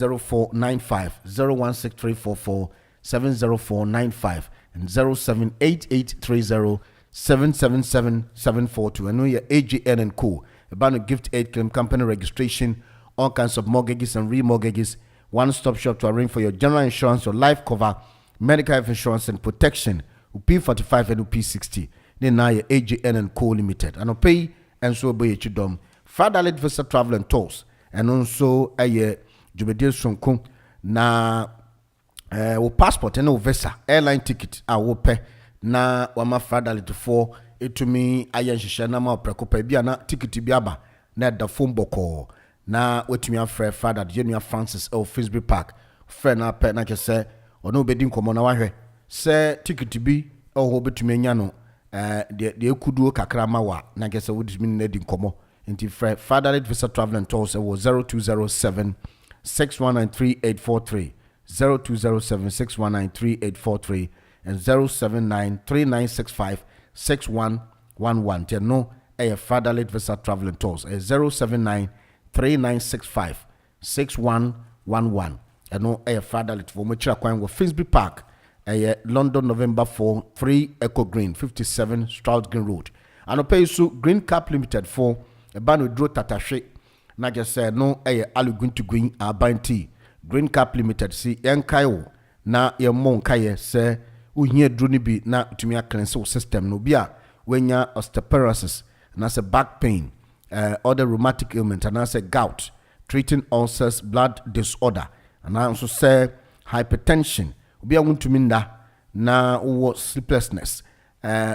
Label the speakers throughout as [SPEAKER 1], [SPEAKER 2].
[SPEAKER 1] 0495 016344 70495 and 078830 777742. I know your AGN and Co. About a gift aid claim company registration, all kinds of mortgages and remortgages. One-stop shop to arrange for your general insurance, your life cover, medical health insurance and protection. P45 and P60. Then now your AGN and Co. Limited. And pay and so be chidom. Fatherly visa travel and tours. And also a Jubedil Sonko na passport and visa airline ticket a wope na wama fatherly to for it to me ayan shishana ma prekopa bia na ticket biaba na da phone boko na wetumi afre father Junior Francis Fisby Park friend na pet na kese ono bedi nkomo na wahwe se ticket bi ho betumi nya no de ekuduo kakra ma wa na kese wodimi na di nkomo nti fatherly visa travel and tours was 0207 6193843 0207 6193843 and 07939656111. There no a fatherly visa travel and tours 07939656111. And no a fatherly for which acquire with Fisby Park a London November 4 3 Echo Green 57 Stroud Green Road. And pay so Green Cap Limited for a ban with draw tatashe. Na just say no alu going to green abanti Green Cap Limited si yankayo na ye mon kaye say uhie drone bi na tumi cleanse system no bia wenya osteoporosis na say back pain other rheumatic ailment and say gout treating ulcers blood disorder and also say hypertension bia wontumi nda na wo sleeplessness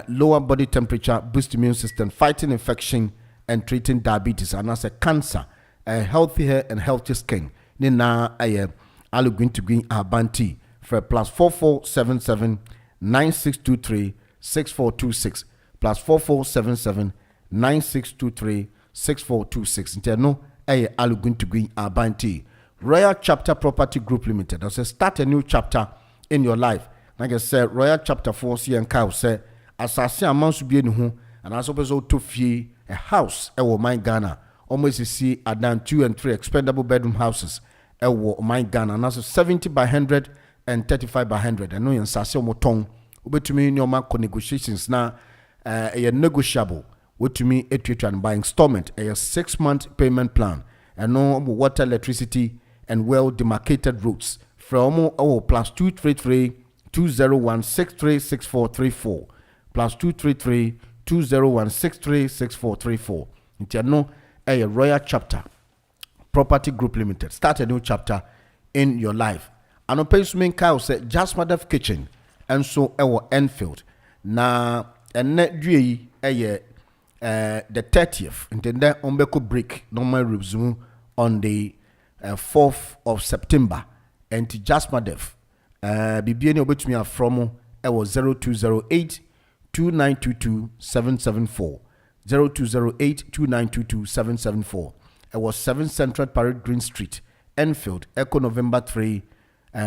[SPEAKER 1] lower body temperature boost immune system fighting infection and treating diabetes and as a cancer healthy hair and healthy skin ni na alu green to green abanti for +4477 9623 6426 +4477 9623 6426 interno alu green to green abanti Royal Chapter Property Group Limited. That's a start a new chapter in your life. Like I said, Royal Chapter 4C and Cow say asase amanso bi enu ho and as also to fee a house ewo my Ghana almost see adan 2 and 3 expendable bedroom houses ewo my Ghana and also 70 by 100 and 35 by 100 and no yen sase omoton obetumi ni o ma negotiations na negotiable wotumi etwetwa by installment a 6-month payment plan and no water, electricity and well demarcated routes from +233 201 636434 +233 201 636434. It's a Royal Chapter Property Group Limited. Start a new chapter in your life. And on page main cow said Diaspora Kitchen and so our Enfield. Na and net due the 30th and then there Umbeko break normal resume on the 4th of September and to Diaspora BBN obetumi from was 0208 2922 774 0208 2922 774. It was 7 Central Parade Green Street, Enfield, Echo November 3,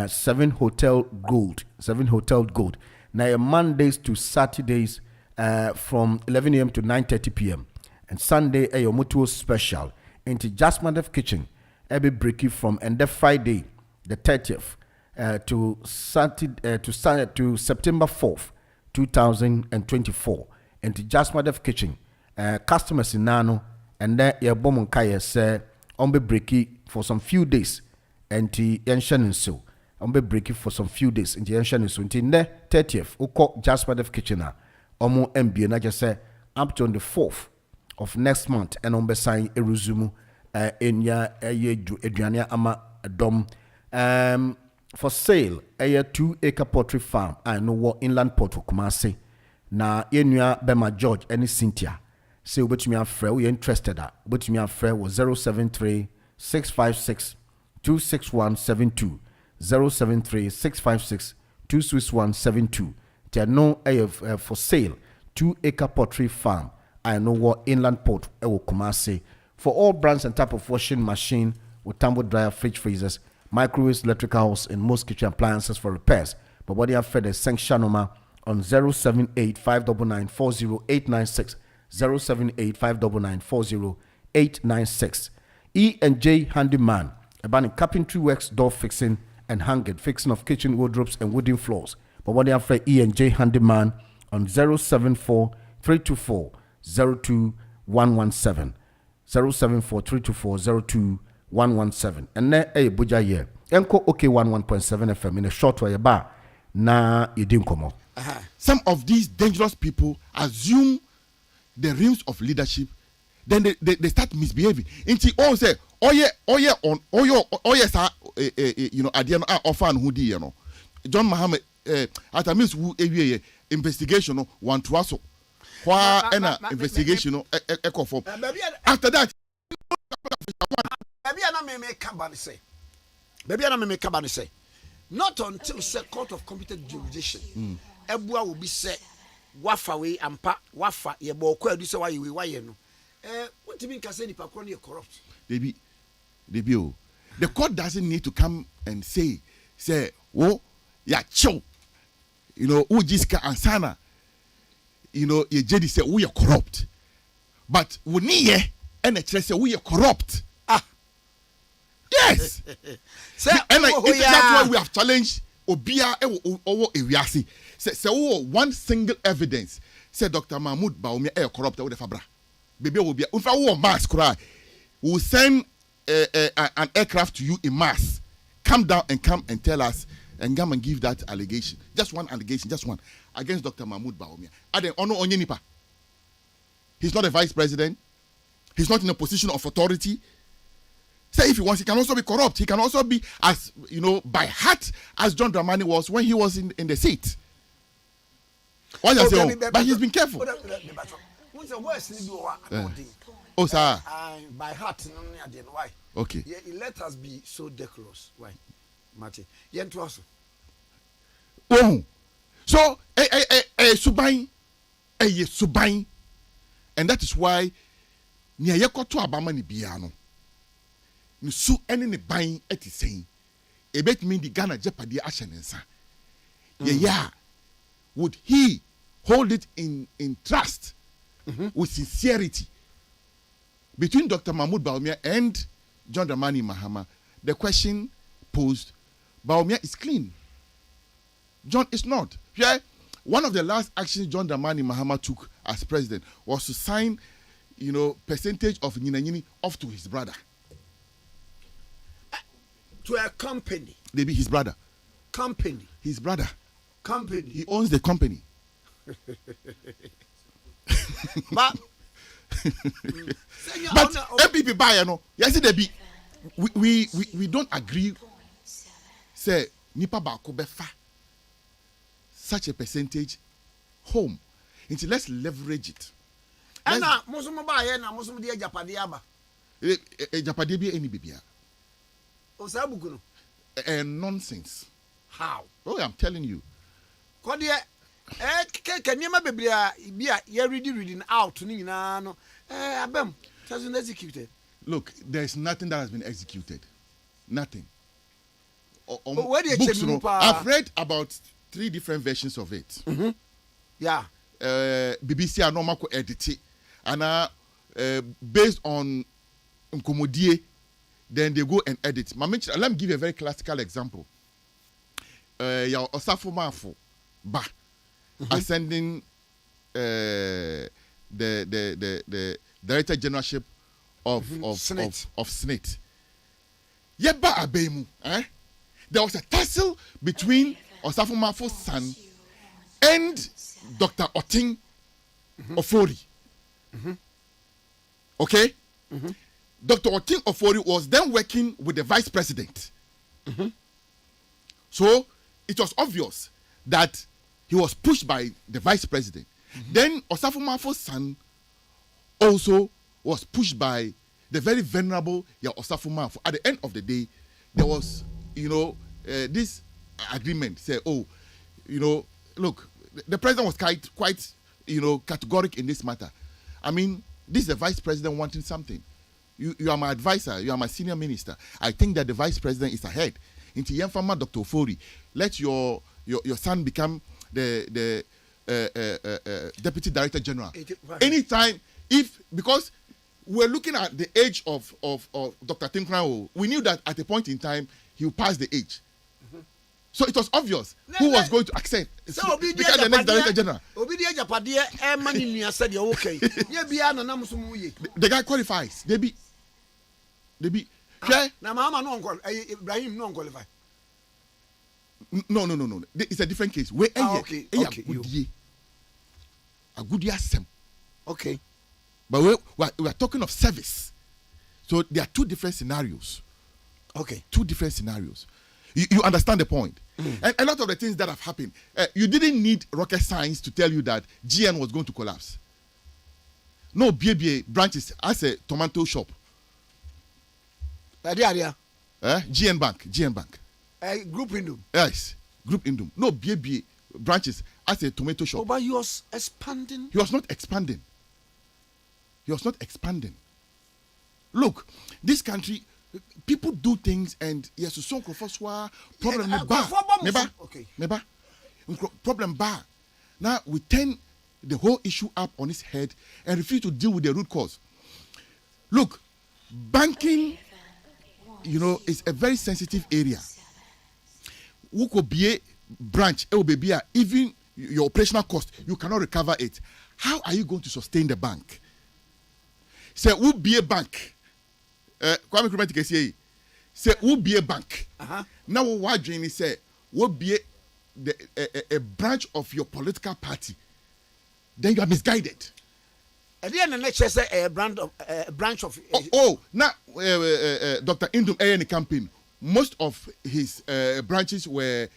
[SPEAKER 1] 7 Hotel Gold. Now Mondays to Saturdays from 11 a.m. to 9:30 p.m. and Sunday a Yomutuo special into Jasmine Kitchen. Every breaking from and the Friday the 30th to September 4th, 2024 into Jasmine Kitchen. Customers in Nano and then your bomb kaya say on be breaky for some few days and the ancient so on be breaky for some few days in the ancient so until the 30th uko Jasper Kitchen omo MB na just say up to on the 4th of next month and on be sign a resume in ya eduania ama dom for sale a 2-acre poultry farm I know what inland port Kumasi na yenua Bema George any Cynthia say obetumi afre we interested at obetumi afre was 073 656 26172 073 656 26172. There no for sale 2-acre poultry farm I know what inland port Kumasi for all brands and type of washing machine with tumble dryer, fridge freezers, microwaves, electricals and most kitchen appliances for repairs. But what they have fed a sanction number on 078 599 40896 078 599 40896. E&J Handyman About carpentry works, door fixing and hanging, fixing of kitchen wardrobes and wooden floors. But what they have for E&J Handyman on 074 324 02117. 074 324 02117. And then a buja year. Enko OK 11.7 FM in a short way bar. Na yedin komo.
[SPEAKER 2] Some of these dangerous people assume the realms of leadership, then they start misbehaving. Inti all say, oh yeah, sir, you know, adiano offer and who you know. John Muhammad at a miss who investigation one to us. Why investigation echo form. After that,
[SPEAKER 3] maybe I make Kabani say. Not until the court of competent jurisdiction. Ebua will be said, Wafa way and pa Wafa ye boko do say why you no. What do you mean? Can say the Pakoni corrupt?
[SPEAKER 2] The court doesn't need to come and say, oh, yeah, chow. You know, Ujiska and Sana. You know, ye Jedi say we are corrupt. But we need and the church say we are corrupt. Yes. And that's why we have challenged Obia or Ewiasi. Say one single evidence. Say Dr. Mahmoud Baumia corrupt with the Fabra. Baby will be if I want mass cry. We'll send an aircraft to you in mass. Come down and come and tell us and come and give that allegation. Just one allegation, just one. Against Dr. Mahmoud Baumia. Aden Ono Onyenipa. He's not a vice president. He's not in a position of authority. Say if he wants, he can also be corrupt. He can also be as, you know, by heart as John Dramani was when he was in the seat. But he's been careful. Oh, sir.
[SPEAKER 3] By heart, why?
[SPEAKER 2] Okay.
[SPEAKER 3] Let us be so decorous. Why? Martin.
[SPEAKER 2] Oh. So, Subain. Subain. And that is why Niayakoto Abamani Biano. Su any buying at the same. A bet mean the Ghana Jeopardy action and son. Yeah. Would he hold it in trust with sincerity between Dr. Mahmoud Baumia and John Dramani Mahama? The question posed, Baumia is clean. John is not. Yeah. One of the last actions John Dramani Mahama took as president was to sign, you know, percentage of Nina off to his brother.
[SPEAKER 3] To a company.
[SPEAKER 2] Maybe his brother.
[SPEAKER 3] Company.
[SPEAKER 2] His brother.
[SPEAKER 3] Company.
[SPEAKER 2] He owns the company.
[SPEAKER 3] But
[SPEAKER 2] MPP buy no. Yes, they be. We don't agree. Say nipa ba ko befa such a percentage home. Until let's leverage it.
[SPEAKER 3] And now, Muslim buy na Muslim dia Japadi aba.
[SPEAKER 2] Japadi be any baby. Nonsense.
[SPEAKER 3] How?
[SPEAKER 2] Oh, I'm telling you.
[SPEAKER 3] Can you be reading out no? Abem hasn't executed.
[SPEAKER 2] Look, there's nothing that has been executed. Nothing.
[SPEAKER 3] Where do you
[SPEAKER 2] books, I've read about 3 different versions of it.
[SPEAKER 3] Mm-hmm. Yeah.
[SPEAKER 2] BBC are normal edit it, and based on Nkomodie. Then they go and edit. Let me give you a very classical example. Your Osafo Mafo Ba ascending the Director Generalship of SNIT. Yeba Abemu. There was a tussle between Osafo Mafo's son and Dr. Oting Ofori. Okay? Dr. Oting Ofori was then working with the vice president. So it was obvious that he was pushed by the vice president. Then Osafo Mafo's son also was pushed by the very venerable Osafo Mafo. At the end of the day, there was, this agreement. Say, look, the president was quite, categoric in this matter. I mean, this is the vice president wanting something. You are my advisor. You are my senior minister. I think that the vice president is ahead. Into Yemfama Dr. Ofori, let your son become the deputy director general. Anytime, because we're looking at the age of Dr. Tinkrao. We knew that at a point in time he would pass the age. So it was obvious who was going to accept.
[SPEAKER 3] So
[SPEAKER 2] become the next Director General. The guy qualifies. They be. Okay?
[SPEAKER 3] Now, Mama Ibrahim no qualify.
[SPEAKER 2] No. It's a different case. Where
[SPEAKER 3] okay.
[SPEAKER 2] A good year sem.
[SPEAKER 3] Okay.
[SPEAKER 2] But we are talking of service. So there are two different scenarios.
[SPEAKER 3] Okay.
[SPEAKER 2] Two different scenarios. You understand the point? And a lot of the things that have happened, you didn't need rocket science to tell you that GN was going to collapse. No BBA branches as a tomato shop. GN Bank.
[SPEAKER 3] Group Indum.
[SPEAKER 2] Yes, Group Indum. No BBA branches as a tomato shop.
[SPEAKER 3] Oh, but he was expanding.
[SPEAKER 2] He was not expanding. Look, this country, people do things and yes, so problem bar. Problem bar. Now we turn the whole issue up on its head and refuse to deal with the root cause. Look, banking, is a very sensitive area. Who could be a branch, even your operational cost, you cannot recover it. How are you going to sustain the bank? Say, who be a bank? Kwame Nkrumah say, who be a bank? Now, what Jenny say, who be a branch of your political party? Then you are misguided.
[SPEAKER 3] At the end of the next say a branch of.
[SPEAKER 2] Now, Dr. Indum any campaign. Most of his branches were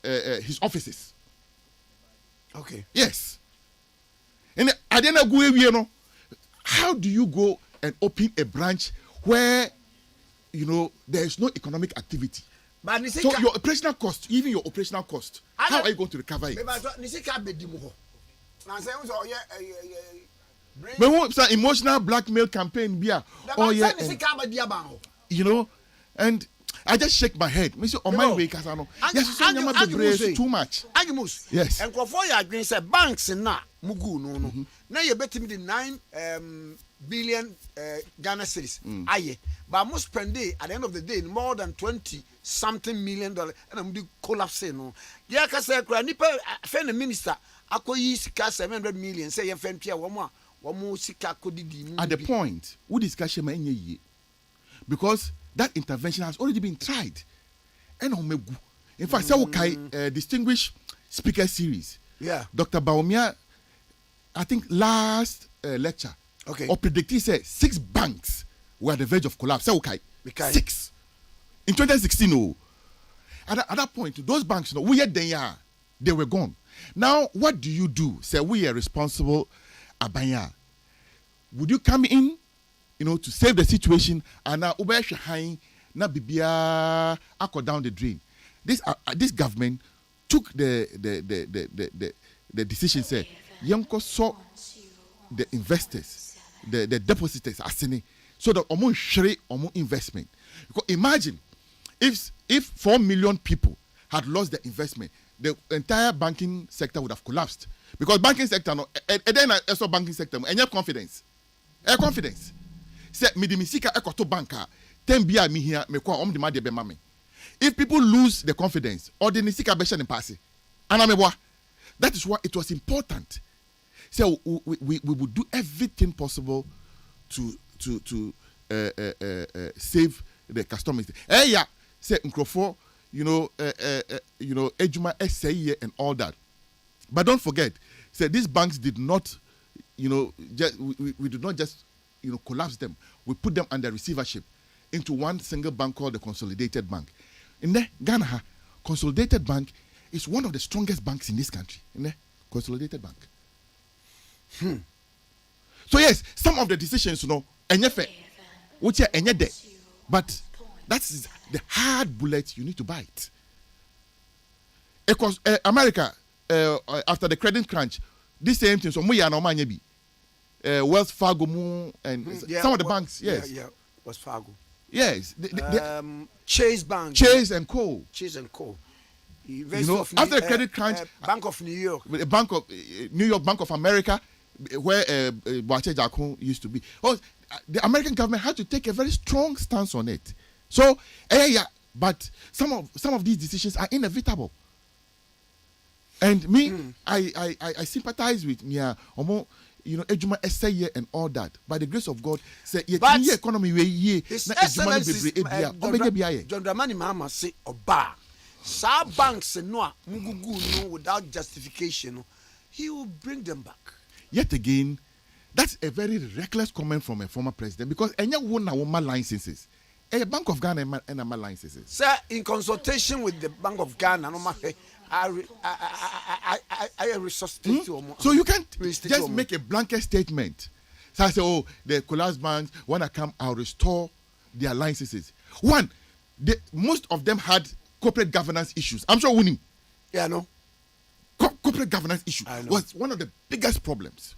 [SPEAKER 2] his offices.
[SPEAKER 3] Okay.
[SPEAKER 2] Yes. And I didn't go how do you go and open a branch where there is no economic activity? So your operational cost, how are you going to recover it? But emotional blackmail campaign and I just shake my head. On my way, yes, too much. Yes.
[SPEAKER 3] And for your green said banks na mugu no. Now you bet me the 9 billion Ghana cedis. Aye, but most spend at the end of the day more than 20 something million dollars, and I'm doing collapse. No, yeah, cause nipa friend the minister. Akoyi sika 700 million. Say you friend Pierre one more sika kodidi.
[SPEAKER 2] At the point, we discuss because that intervention has already been tried. And in fact, say distinguished speaker series.
[SPEAKER 3] Yeah.
[SPEAKER 2] Dr. Baumia, I think last lecture, or predicted said 6 banks were at the verge of collapse. Say 6 in 2016. At that point, those banks, they were gone. Now, what do you do? Say we are responsible, Abaya. Would you come in, to save the situation, and now na bibia akọ down the drain? This government took the decision. Say, yanko saw the investors, the depositors asini, so that omo share omo investment. Because imagine if 4 million people had lost their investment, the entire banking sector would have collapsed. Because banking sector then also banking sector and confidence. Confidence. Say midimisika ekoto banka 10 bia mi here me kwa de made be mame. If people lose the confidence or the nisika besha ni pass. That is why it was important. So we would do everything possible to save the customers. Say Nkrofo, Ejuma SAE and all that. But don't forget, say these banks did not, we did not just, collapse them. We put them under receivership into one single bank called the Consolidated Bank. In the Ghana, Consolidated Bank is one of the strongest banks in this country. In the Consolidated Bank. So yes, some of the decisions, which are but that's the hard bullet you need to bite. Because America, after the credit crunch, this same thing. So Wells Fargo and some of the banks, yes.
[SPEAKER 3] Yeah, Wells Fargo.
[SPEAKER 2] Yes.
[SPEAKER 3] Chase Bank.
[SPEAKER 2] Chase and Co.
[SPEAKER 3] After
[SPEAKER 2] the credit crunch,
[SPEAKER 3] Bank of New York.
[SPEAKER 2] The Bank of New York, Bank of America, where Boache Jakun used to be. The American government had to take a very strong stance on it. So, but some of these decisions are inevitable. And me, I sympathize with Nia Omo, Ejuma Essay and all that. By the grace of God, say economy
[SPEAKER 3] His Excellency John Dramani Mahama say Oba. Sa banks no mugugu no without justification, he will bring them back.
[SPEAKER 2] Yet again, that's a very reckless comment from a former president because any woman licenses. A Bank of Ghana and my licenses.
[SPEAKER 3] Sir, in consultation with the Bank of Ghana, I resuscitate you.
[SPEAKER 2] So you can't just make a blanket statement. So I say, the collapsed banks, when I come, I'll restore their licenses. One, most of them had corporate governance issues. I'm sure winning.
[SPEAKER 3] Yeah, I know.
[SPEAKER 2] Corporate governance issue was one of the biggest problems.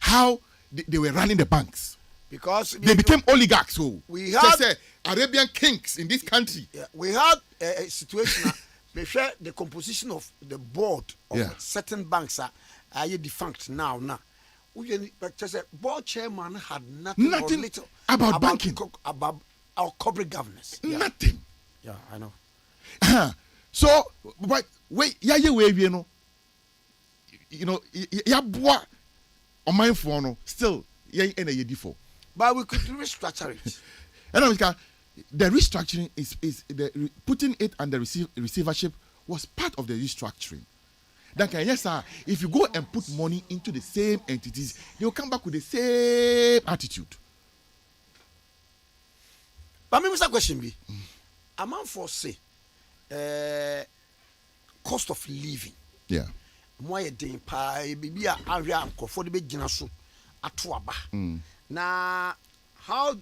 [SPEAKER 2] How they were running the banks.
[SPEAKER 3] Because
[SPEAKER 2] they became oligarchs. So
[SPEAKER 3] we had
[SPEAKER 2] Arabian kings in this country.
[SPEAKER 3] Yeah, we had a situation. They share the composition of the board of certain banks are defunct now. Board chairman had nothing or little
[SPEAKER 2] about banking,
[SPEAKER 3] about our corporate governance.
[SPEAKER 2] Nothing.
[SPEAKER 3] Yeah, I know.
[SPEAKER 2] So, but wait, on my phone still
[SPEAKER 3] but we could restructure it.
[SPEAKER 2] And the restructuring is putting it under receivership was part of the restructuring. Yes, sir. If you go and put money into the same entities, they will come back with the same attitude.
[SPEAKER 3] But me a question be, a man for say, cost of living.
[SPEAKER 2] Yeah.
[SPEAKER 3] More a day pie, baby, area for the big generation at Tuaba. Na how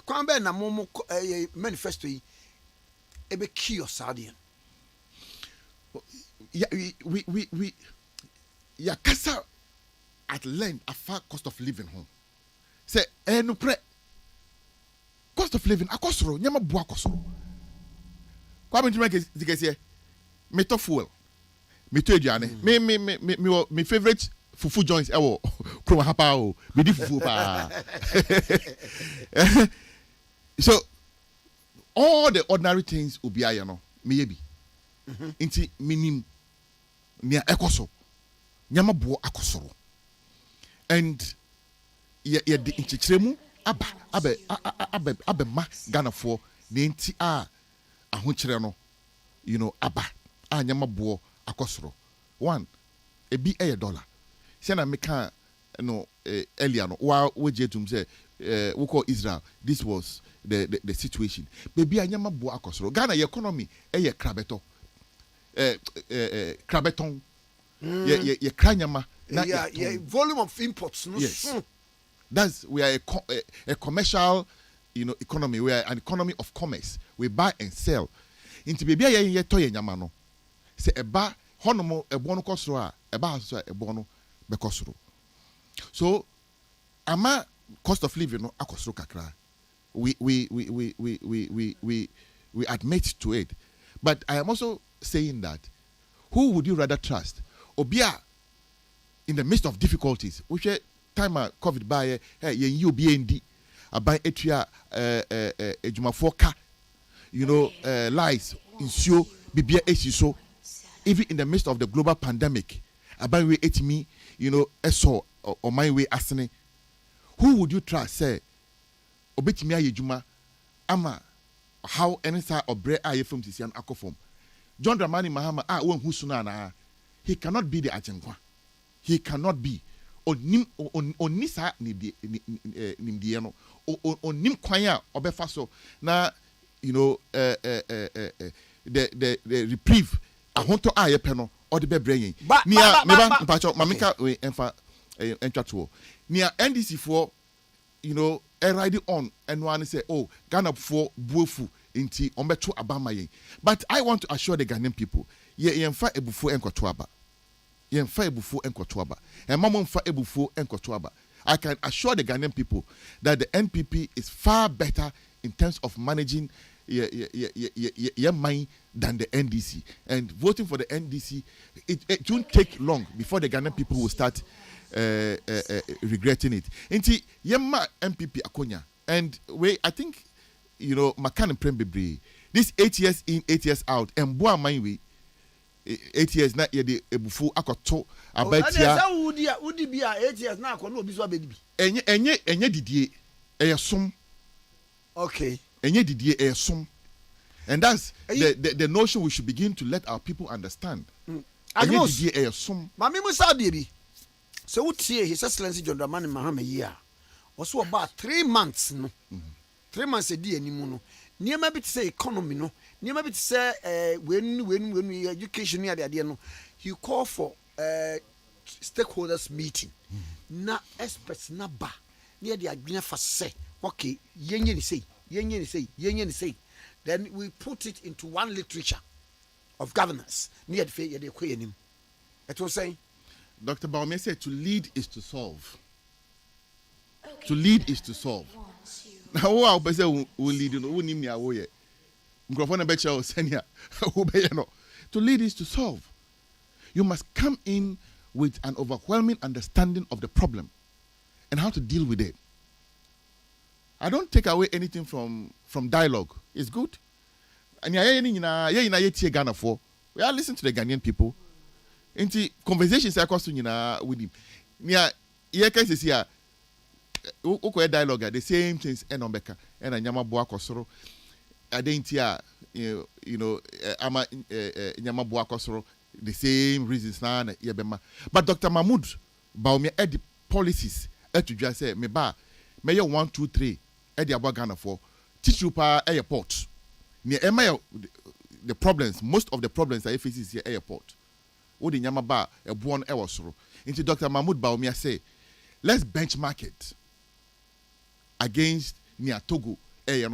[SPEAKER 3] kwambe na momo manifesto yi ebe key of Sardian.
[SPEAKER 2] We kasa at length afa cost of living home. Say no pre cost of living akosoro nyama bo akosoro. Kwame ntime ke say meto fuel. Meto aduane. Me favorite fufu joints ewo kroma hapa o me di fufu pa. So all the ordinary things obi aye no me bi inti minim nia ekoso nyama bo akosoro and ye de inchichiremu aba ma Ghana for na nti ahokyere no aba nyama bo akosoro one ebi $1 Siana meka earlier no we jetum say we call Israel. This was the situation. Baby anyama bo akosoro. Ghana economy krabeto. Krabeton. Ye kranyama.
[SPEAKER 3] Volume of imports. No?
[SPEAKER 2] Yes. We are a commercial economy. We are an economy of commerce. We buy and sell. Into baby ye toye nyama no. Say eba honomo ebono kosoro a eba so ebono bekosoro. So ama cost of living no akosoro kakra. We admit to it. But I am also saying that who would you rather trust? Obia in the midst of difficulties, which time COVID by you BND aban etua ejumafo ka lies insure bibia esiso even in the midst of the global pandemic aban we etimi eso or my way asene. Who would you trust say obetimi ayejuma ama how any side or bre aye from sisian akofom John Dramani Mahama won husuna na he cannot be the ajenkwa. He cannot be onisa nimdie no onim kwan a obefa so na the reprieve ahonto aye pe no or the bebre nia meba mpacho mamika we enfa entwato nia NDC for riding on and one say Ghana for buofu inti ombeto abama yen. But I want to assure the Ghanaian people yemfa ebufu enkoto aba. Yemfa ebufu enkoto aba. And mama mfa ebufu enkoto aba. I can assure the Ghanaian people that the NPP is far better in terms of managing money than the NDC. And voting for the NDC, it won't take long before the Ghanaian people will start regretting it. Inti yemma MPP Akonya. And I think, Makan and Prembebre, this 8 years in, 8 years out, and boa my 8 years na yede ebufu akoto abatia
[SPEAKER 3] udi bia 8 years na akono obi so abedi
[SPEAKER 2] enye didie eyesom.
[SPEAKER 3] Okay.
[SPEAKER 2] Enye didie eyesom. And that's the notion we should begin to let our people understand. Enye didie eyesom.
[SPEAKER 3] Mami musa de bi. So utie His Excellency John Dramani Mahama year. Also about 3 months no. 3 months edi animu no. Niema bi say economy no. Niema bi say when education near the no. You call for stakeholders meeting. Na experts na ba. Near the agreement for say okay, yenye say. Then we put it into one literature of governance. Near the fair the kwenim. It was saying
[SPEAKER 2] Dr. Baumia said to lead is to solve. Okay. To lead is to solve. Now, who are we will lead? Who name me away? Microphone becha or senior. To lead is to solve. You must come in with an overwhelming understanding of the problem and how to deal with it. I don't take away anything from dialogue. It's good. And Ghana for. We are listening to the Ghanaian people. Into conversations across with him. Nia case is here. Dialogue the same things and Ombeka and Nyama Boakosoro. Adentia, Ama Nyama Boakosoro, the same reasons now. But Dr. Mahmoud Baumia had the policies to just say, Mayor 1, 2, 3, Eddie Abagana for teach you pa airport. Near the problems, most of the problems I face is here airport. Odi nyama ba ebuon ewosoro. Into Dr. Mahmoud Baumia say, let's benchmark it against near Togo.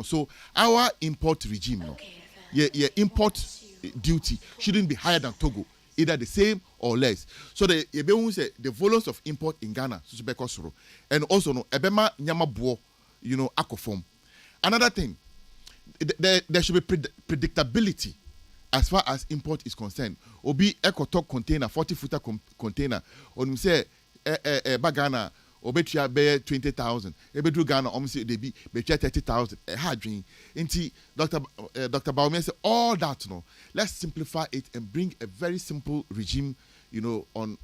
[SPEAKER 2] So our import regime, your import duty shouldn't be higher than Togo, either the same or less. So the volumes of import in Ghana, and also no ebema nyama buo, akofom. Another thing, there should be predictability as far as import is concerned. Obi EcoTalk container, 40-footer container, on say Bagana, Obetia bear 20,000. Ebedru Ghana, almost they be 30,000. A hard dream. Inti Dr. Baumia said all that. Let's simplify it and bring a very simple regime, on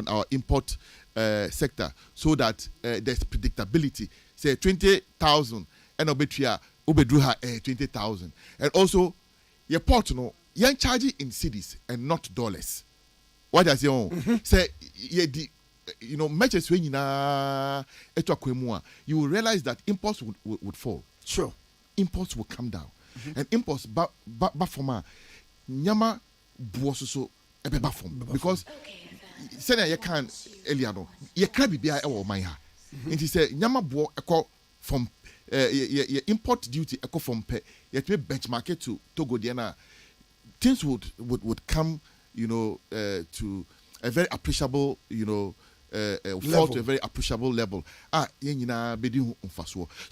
[SPEAKER 2] our import sector, so that there's predictability. Say 20,000 and Obetia Obedruha 20,000, and also your port you're charging in cities and not dollars. What does you say? Matches when you will realize that imports would fall.
[SPEAKER 3] Sure,
[SPEAKER 2] imports will come down, and imports bafoma nyama buoso bafom because senior you can Eliano you can't be our my ha. And he said nyama buo echo from import duty echo from pe yet we benchmark it to Togo Diana. Things would come, to a very appreciable, fall to a very appreciable level. So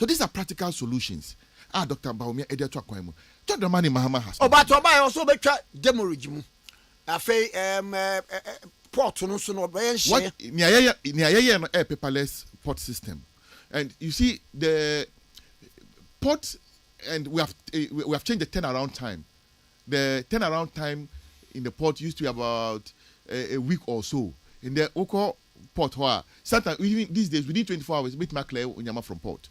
[SPEAKER 2] these are practical solutions. Dr. Baumia Editor Kwemo. John Dramani Mahama has.
[SPEAKER 3] But I also make demo regime. Port no so no be share.
[SPEAKER 2] What a paperless port system. And you see the port, and we have changed the turnaround time. The turnaround time in the port used to be about a week or so. In the Oko port, sometimes even these days within 24 hours, meet Maclay Unyama from port.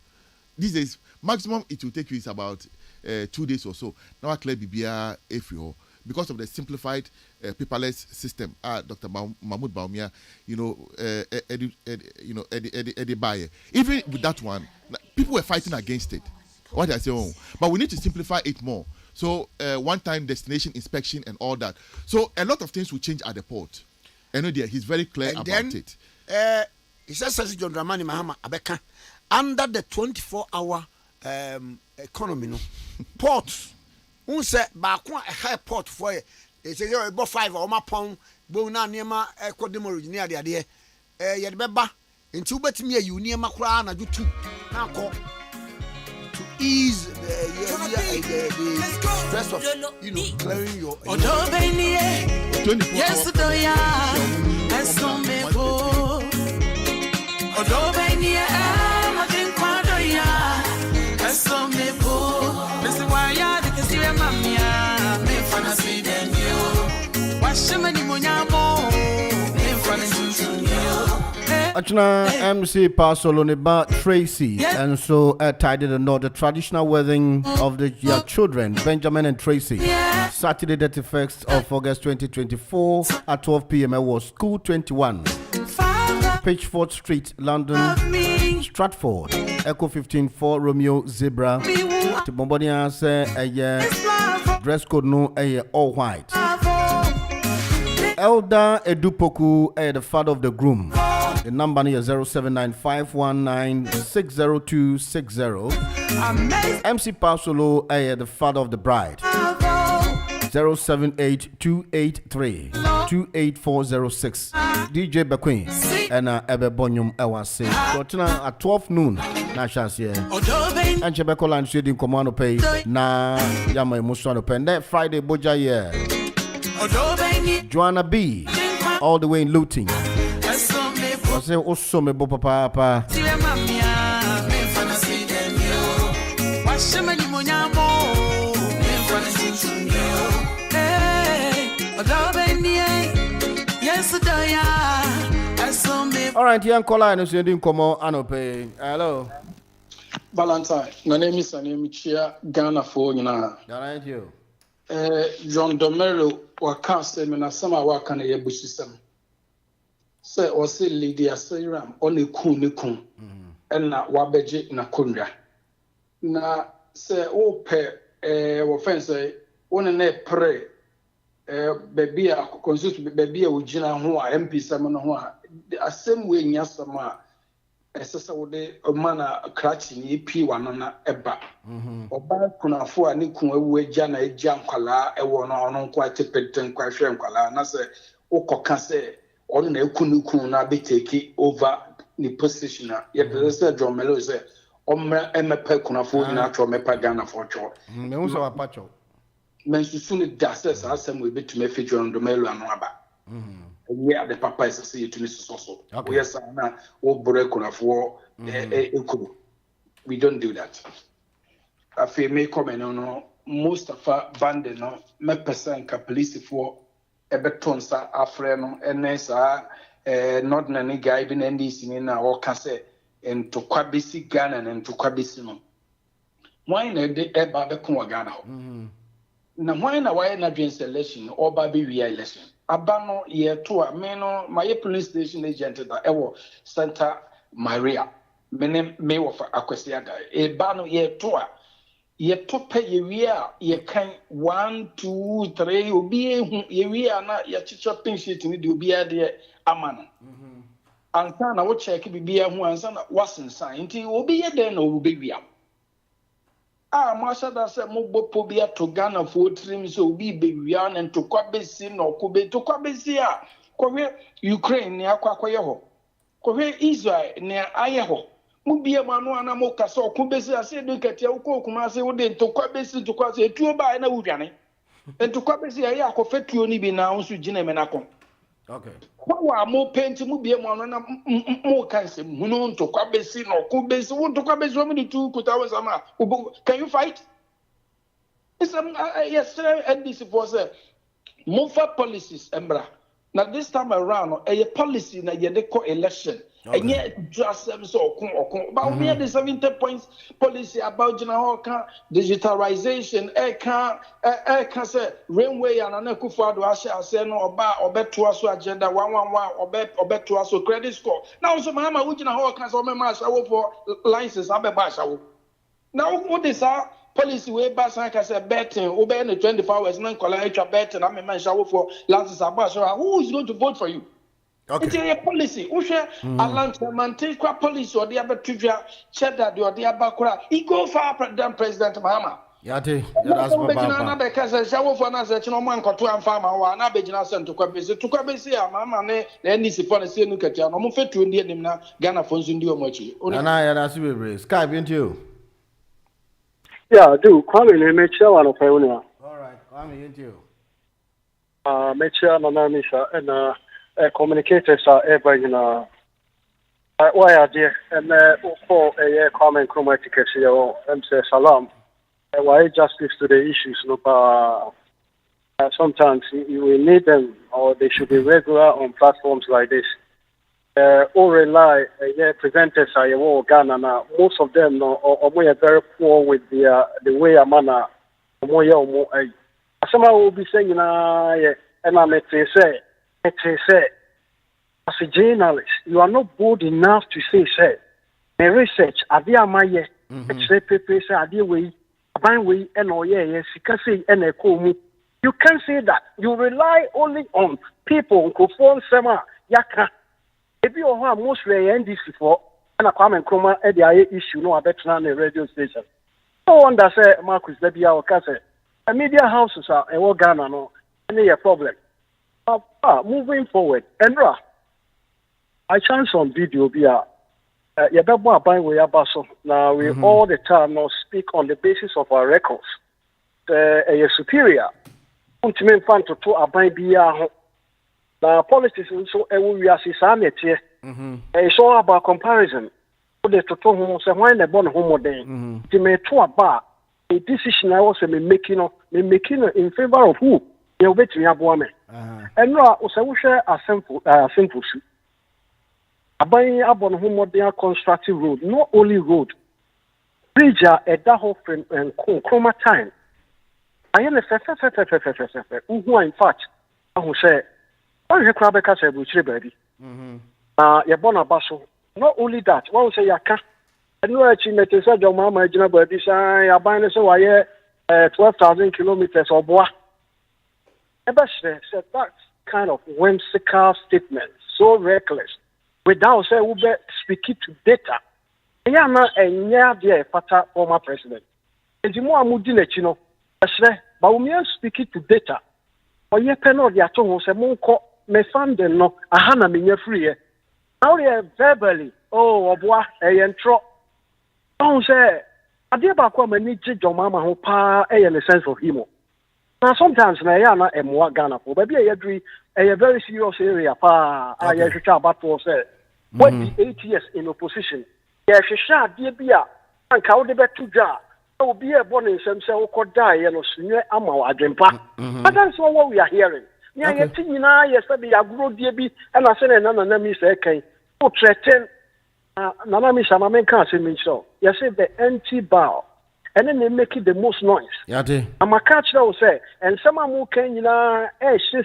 [SPEAKER 2] These days, maximum it will take you is about 2 days or so. Now Maclay Bibia AFO because of the simplified paperless system. Dr. Mahmoud Baumia, Eddie Baye. Even with that one, people were fighting against it. What I say, but we need to simplify it more. So one-time destination inspection and all that. So a lot of things will change at the port. And he's very clear and about it.
[SPEAKER 3] He says, John Dramani Mahama Abeka, under the 24-hour economy, ports. Who said, "Bakwa a high port for it." They say you're about 5 or more pound. Bona Nema Equademo near the idea. Yet Beba, in 2 bet me a Unia Macra, and I do 2. Now call ease the stress of clearing your.
[SPEAKER 2] 24 hours.
[SPEAKER 1] Achna MC Pasoloniba Tracy, and so tied in the note the traditional wedding of your children, Benjamin and Tracy, Saturday 31st of August 2024 at 12 p.m. It was School 21, Pitchford Street, London, Stratford, Echo 15 4 Romeo Zebra. The Bombardier say a dress code no a all white. Elder Edupoku, the father of the groom. The number is 0795196026. MC Pasolo, the father of the bride. 07828328406. DJ Bequin and Ebe Bonyum Ewase. So at 12 noon, Nashas here. And Chebeko Line Shading Commando Pay. Na Yama Musano Pen. That Friday Boja here. Joanna B. All the way in Luton. I say also me bopa papa. All right, young caller, and you didn't come on anope. Hello.
[SPEAKER 4] Valentine. My name is Anemichia Ghana for you now.
[SPEAKER 1] Thank you.
[SPEAKER 4] John Domero waka se me na sama waka na yebu system. Se o se Lydia Seram on kun ne kun. Na wabeje na konwa. Na se o pe wo fense won na pre baby a consist baby a ugina ho a MP sam no ho a asem we nya sam a esesa wo de mana krachi ni pi wano na eba oba kunafo a ne kun awu agya na agya nkwala ewo no ono nko atepeten kwa hwe nkwala na se ukoka se ono na ekunu na be take over ni position a ye be se dromelo se omra emepa kunafo nyina atro mepa Ghana for cho
[SPEAKER 1] me hu so apacho
[SPEAKER 4] mensusu ni dasses asem we betuma fi John Domelo anu aba yeah, the papa is say to Mrs. Soso. Okay. Yes, na o break kunafo ekuru. We don't do that. I feel me comment on most of our band no me person ka police for ebeton sa afre no enesa not na ni guy bi na ndisi na o ka say ento kwabesi Ghana na ento kwabesi no. Why na de eba be kon Ghana ho. Na why na why na dream selection or baby we election. Abano ye to a meno my police station agent that ewo Santa Maria menem me of Akwesiaga e bano ye to pay ye ye kan 1 2 3 obi ye na ye chicho pin sheet ni de obi ade amano ansa na wo check bibia hu ansa na wasensan nti obi ye den na obi wia Masha da se mo pobia to Ghana for trim so be bewia and to kwabesi no kobe to kwabesi a kowe Ukraine ne akwakoye ho kowe Israel ne aye ho mu bia manu ana mo kasa okubesi ase do katia ukokuma ase wo de to kwabesi to kwase etuo ba na wudwane to kwabesi aye akofetuo ni bi na nso gina me na kon
[SPEAKER 1] okay
[SPEAKER 4] wa mo penti mu bia manu na mo kanse hunu to kwabesi no kubesi wo to kwabesi wo mi tu kutawo sama can you fight it's yesterday NDC for say move policies embra now this time around a policy na ye de co election and yet just so okun but we had the 70 points policy about general digitalization can say railway and anekufa do asha say no oba obeto aso agenda 111 obeto aso credit score now so mama we general can so mama shawo for license abeba shawo now what is our policy way back can say betting obey the 24 hours non collector betting I man shawo for license ababa so who is going to vote for you. Okay. It's a policy. Usha Atlanta maintain kwa policy or the other tuja cheddar or the abakura. He go far than President Mahama.
[SPEAKER 1] Yate, that's
[SPEAKER 4] Baba. Because I shall for us that no man to and farmer or an abijana sent to Kwabesi Mama ne NDC policy nukatia no fit to India Ghana for Zindio Mochi.
[SPEAKER 1] And I see Skype into you.
[SPEAKER 5] Yeah, do. Kwame ne mecha wa no pa unia.
[SPEAKER 1] All right, Kwame, into you.
[SPEAKER 5] Mecha na na misa and communicators are ever why are there and for a Kwame Nkrumah tikesi o say salam. Why justice to the issues no sometimes you will need them or they should be regular on platforms like this. All rely presenters are Ghana now. Most of them are very poor with the way a manner someone will be saying and I'm say as a journalist you are not bold enough to say the research idea my say paper say idea way find way and yes you can say and you can't say that. You rely only on people who phone sema yaka. If you have mostly NDC for and a Kwame Nkrumah at the issue no better than a radio station. No wonder say Marcus Debia or Kase. A media houses are a Ghana no any problem. Moving forward, Endra, I chance on video via Yababa by way abaso. Now we all the time now speak on the basis of our records. A superior. Ultimate fan to aban biya ho na politics nso ewu wiase saa netie it's all about comparison so the toto ho say when the born ho modern ti me to aba a decision I was making in favor of who you betimi aboa me and no o say wo hwe simple su aban abon ho modern constructive road not only road bridge at that whole frame and chroma time I am a who in fact, I will say, I have Crabecas a butcher baby. Your bona basso. Not only that, one will say, Yaka. And no achievement is your mamma, but this I buy so I 12,000 kilometers or bois. Said that kind of whimsical statement, so reckless, without say, Ube speaking to data. I am not a near dear fata former president. And the more Mudinechino. But we are speaking to data. Or ye penal the atom say monko me fund no ahana me free. Now they verbally boy entro. Don't say ade ba kwa mani jijo mama ho pa in the sense of him. Now sometimes na ya na emwa Ghana for baby a very serious area pa I should about to say what the 8 years in opposition. Yeah sha de bia anka wo de betu dwa will be a bonus and say, "Oh, die and senior ammo adjempa." But that's what we are hearing. Yeah, yesterday I grew DB and I said, "No, me say, okay, who threaten Nanami Samaman can't say me so." You say the empty bow, and then they make it the most noise.
[SPEAKER 1] Yeah,
[SPEAKER 5] I'm a catch that will say, and someone who can,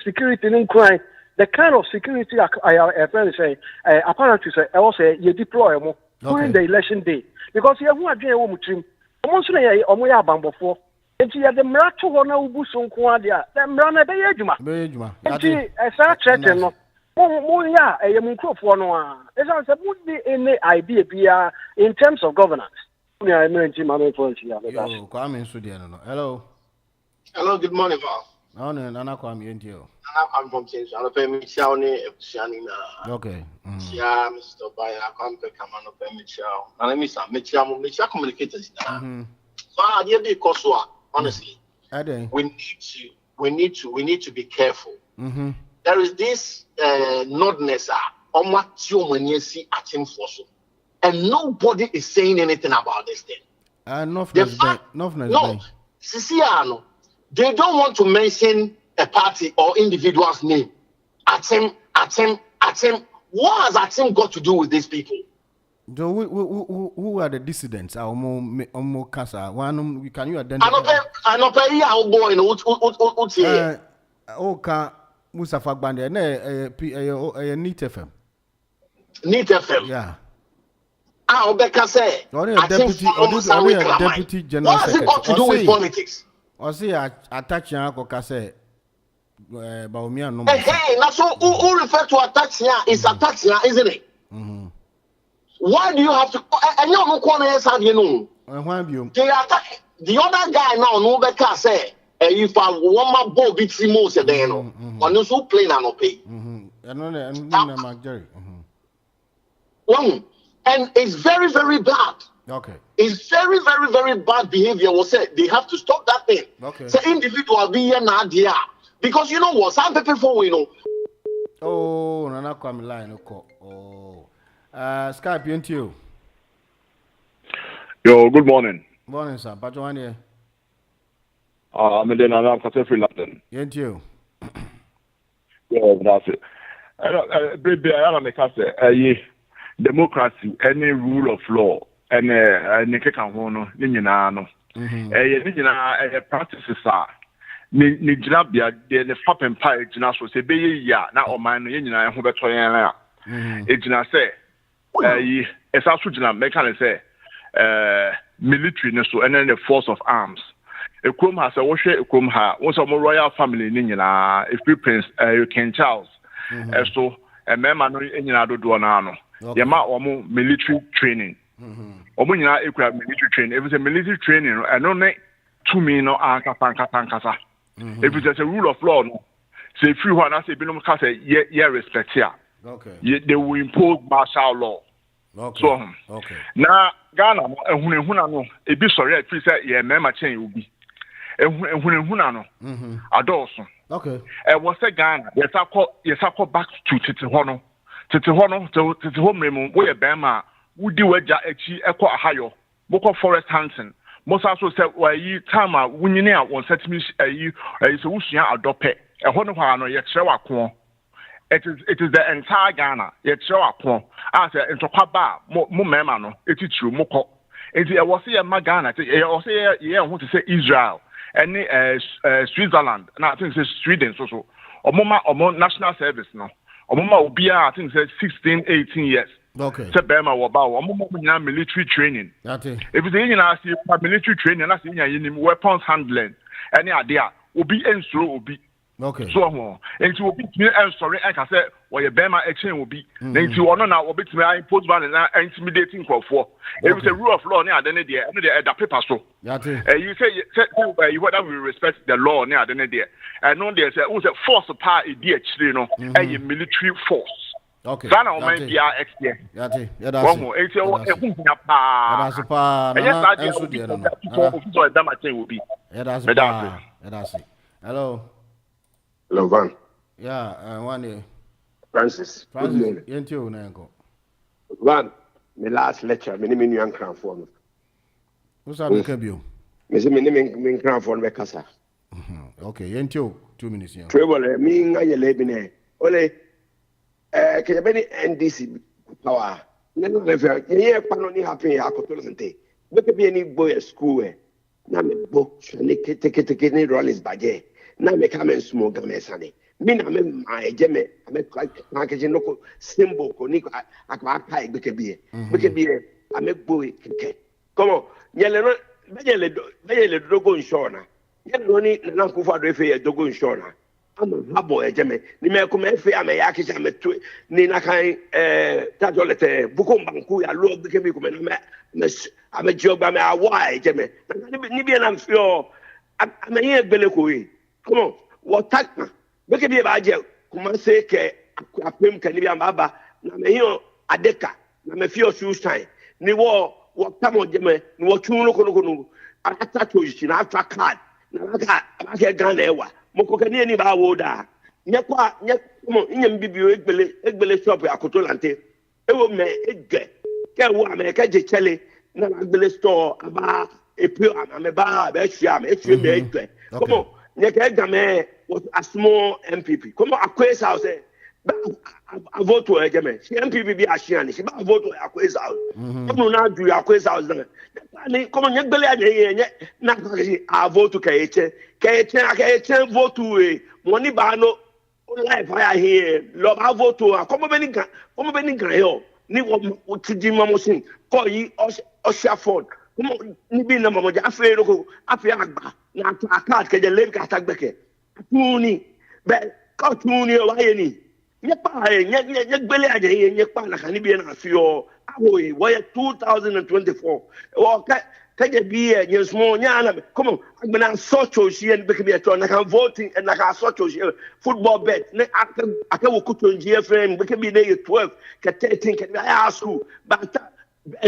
[SPEAKER 5] security in crime. The kind of security I say, apparently say, I will say, you deploy more during the election day because you have one day home. Almost a omoya bambofo. Enti ya de mrato ho na ubuso nko ade a. De mra na be yedwuma. Enti esa threaten no. Mo ya mu nkrofo no a. Esa say mo dey any idea bia in terms of governance. Me I know enti ma me for ya.
[SPEAKER 1] Yo, Kwame nso de no. Hello.
[SPEAKER 6] Hello, good morning, Val.
[SPEAKER 1] No, Nana Kwame enti o.
[SPEAKER 6] I'm from Change. I'm a family chow ne Ebusiani na.
[SPEAKER 1] Okay.
[SPEAKER 6] Yeah, Mr. Baya, I can't pick a man of family chow. And let me say, me chow communicators now. So I did the Koswa, honestly. We need to be careful. There is this nodness on what you when you see at him for so. And nobody is saying anything about this thing.
[SPEAKER 1] No,
[SPEAKER 6] Siciano, they don't want to mention a party or individual's name. At him. What has Atim got to do with these people?
[SPEAKER 1] Who are the dissidents? Omo Kasa. One, can you identify?
[SPEAKER 6] I know pay our boy in
[SPEAKER 1] Oka Musafa Bande. Neat FM.
[SPEAKER 6] Neat FM.
[SPEAKER 1] Yeah.
[SPEAKER 6] Obeka say.
[SPEAKER 1] Only a deputy general
[SPEAKER 6] secretary. What has it got to do with politics?
[SPEAKER 1] I see attach Uncle Kase.
[SPEAKER 6] Hey, now so who refer to attach here is attach here, isn't it? Why do you have to? And you don't know what they attack the other guy now. No better say if I want my ball beat most of them, or no so plain and pay. And it's very, very bad
[SPEAKER 1] Okay.
[SPEAKER 6] It's very, very, very bad behavior. Was said they have to stop that thing.
[SPEAKER 1] Okay.
[SPEAKER 6] So individual be here now, dear. Because you know what? Some people for
[SPEAKER 1] Oh, Nana Kwame line. Oh. Skype into you.
[SPEAKER 7] Yo, good morning.
[SPEAKER 1] Morning, sir. Pajuan here.
[SPEAKER 7] I'm in Nana Free London.
[SPEAKER 1] Into you.
[SPEAKER 7] Yeah, that's it. Baby, I don't make us democracy, any rule of law, and Nikeka Hono, Ninano. Practices are. Ni Jinabia, the Pop and Pie, Jinaso, say, be ya, now or mine, Yina, Hubert. Ejina say, as I should make say, military, so and then the force of arms. A Krum has a washer, a Krum ha, was a more royal family, Nina, if we Prince King Charles, so a member in Yanado Duanano, Yama or more military training. Omuna equal military training. If it's a military training, I don't make 2 million or Anka. If it's a rule of law, no. Say if you want to say, Binom Casa, yeah, respect here.
[SPEAKER 1] Okay.
[SPEAKER 7] They will impose martial law.
[SPEAKER 1] Okay.
[SPEAKER 7] So,
[SPEAKER 1] okay.
[SPEAKER 7] Now, Ghana, no, a bit sorry, I say, yeah, Mamma chain will be. Hunano, Adolson.
[SPEAKER 1] Okay.
[SPEAKER 7] Was a Ghana, yes, I call back to Titihono, to home remove, where Bama would do a echo Ohio, Boko Forest Hansen. Most also said, why you Tama, when you know, one set me a you, a solution adopt a Honohano, yet show a corn. It is the entire Ghana, yet show a corn. As a Intokaba, Mumemano, it is true, Moko. It was here, Magana, I was here, yeah, I want to say Israel. Any Switzerland, and I think it's Sweden, so or more national service now. Or more be I think it's 16, 18 years.
[SPEAKER 1] Okay.
[SPEAKER 7] Sebema waba or more military training.
[SPEAKER 1] That's it.
[SPEAKER 7] If it's in military training, that's in weapons handling. Any idea will be in slow will be.
[SPEAKER 1] Okay.
[SPEAKER 7] So and to be sorry, I can say where your Bema exchange will be. Then to honor now will be to me post ban and intimidating for. If it's a rule of law near the idea, the paper so.
[SPEAKER 1] That's it.
[SPEAKER 7] You say whether we respect the law near the idea. And no there's a force of power idea, you know, a military force.
[SPEAKER 1] Okay.
[SPEAKER 7] Ghana or maybe be our ex-year.
[SPEAKER 1] That's it. That's it.
[SPEAKER 7] It's a pa. Yes, I did. So that my thing will be.
[SPEAKER 1] That's it. Hello.
[SPEAKER 8] Hello, Van.
[SPEAKER 1] Yeah, one day.
[SPEAKER 8] Francis.
[SPEAKER 1] You Nanko.
[SPEAKER 8] Van, my last lecture, my name is Young Crown for me.
[SPEAKER 1] Who's that? You?
[SPEAKER 8] My name is Crown for me, Casa.
[SPEAKER 1] Okay, you 2 minutes.
[SPEAKER 8] Trouble, me, I live in a Ole, can you be NDC power? No, if you're panoni happy, I could tell you. But if any boy at school, now me book, take any rollers badge. Now me come and smoke a messani. Me na me my jeme, I make packaging local symbol, Nico, I can't pay Bickaby. I make boy. Come on, yellow, very dogo shona. Yellow, Nanko for the dogo shona. I'm a boy, Jemmy. The Mercury, I'm a Yakish, I'm a tweet. Nina Kai, Tajolete, Bukum Banku, I love the Kemikum. I'm a job, I'm a why, Jemmy. Nibian, I'm sure. I'm a here, Belekui. Come on, what Takma? Make me about you. Come on, say, a pim can be a baba. Nameo Adeka, Namefio Shoestine. Ni war, what come on, Jemmy, what you look. I attack you, after card. I get Ghana. Mokokani any bawoda. Nyakwa, come on, in Bibu, Egbele shop, Akotolante. Ewo me, Egge. Kewa, me, Kajechele, Nanagbele store, about a pure, I'm a bar, Beshiam, Egge. Come on. Nyakegame was a small MPP. Come on, a quiz house. I vote to a game. She MPP be a shiani. She vote to a quiz house. Come on, now do your quiz house. Come on, Yakbele, I vote to KH vote to a money bano. Life I hear. Love, I vote to a common Grayo. What to do, Mamosin. Call ye Oshaford. Come on, Nibi Namaja, Afro, Afiagba. Na attack ke le ka attack beke tuni be ka tuni o waye ni nye pa nye gbele aje nye pa na kan bi na fi o awoy wo 2024 o ka je bi nye small nya na come on agbena socho shi en beke bi to na kan voting and na kan socho shi football bet ne aka wo kuto ngie friend beke bi na 12 ka 13 ka ya school but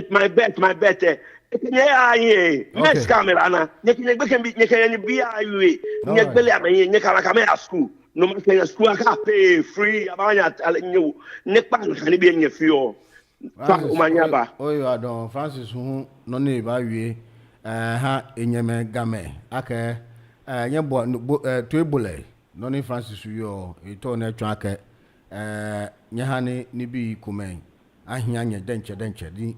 [SPEAKER 8] my bet. Next camera na. You can be a school. No matter school I pay free about you. Next can be in your fuel.
[SPEAKER 1] Oh, you are done. Francis, who no need by you. Ha enyeme game ake nye bo to ebole no ni Francis yo ito na twake nye ha ni bi kumen ahia nye denche di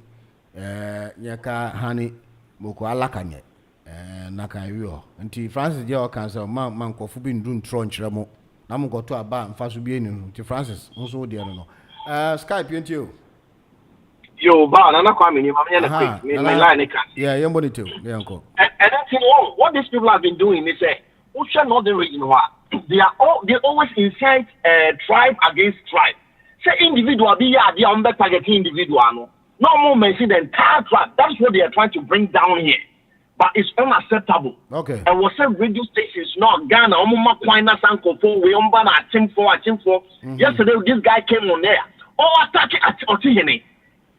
[SPEAKER 1] nye ka ha ni moko alaka nye na kan yo nti Francis je o kan so man kofu bi ndun tro nkyere mo na mo goto aba mfa so bi enu nti Francis nso de no Skype yentio
[SPEAKER 7] Yo, ba, Nana Kwame, you have quick, my line.
[SPEAKER 1] Yeah, you're monitor, Yanko.
[SPEAKER 7] And that's what these people have been doing. They say, who shall not the reason why? They always incite tribe against tribe. Say individual, they are targeting individual. No more mention the entire tribe. That's what they are trying to bring down here. But it's unacceptable.
[SPEAKER 1] Okay.
[SPEAKER 7] And what said radio stations, not Ghana, Quina Sanko, we a team for. Yesterday, this guy came on there. Oh, attacking at Otihene.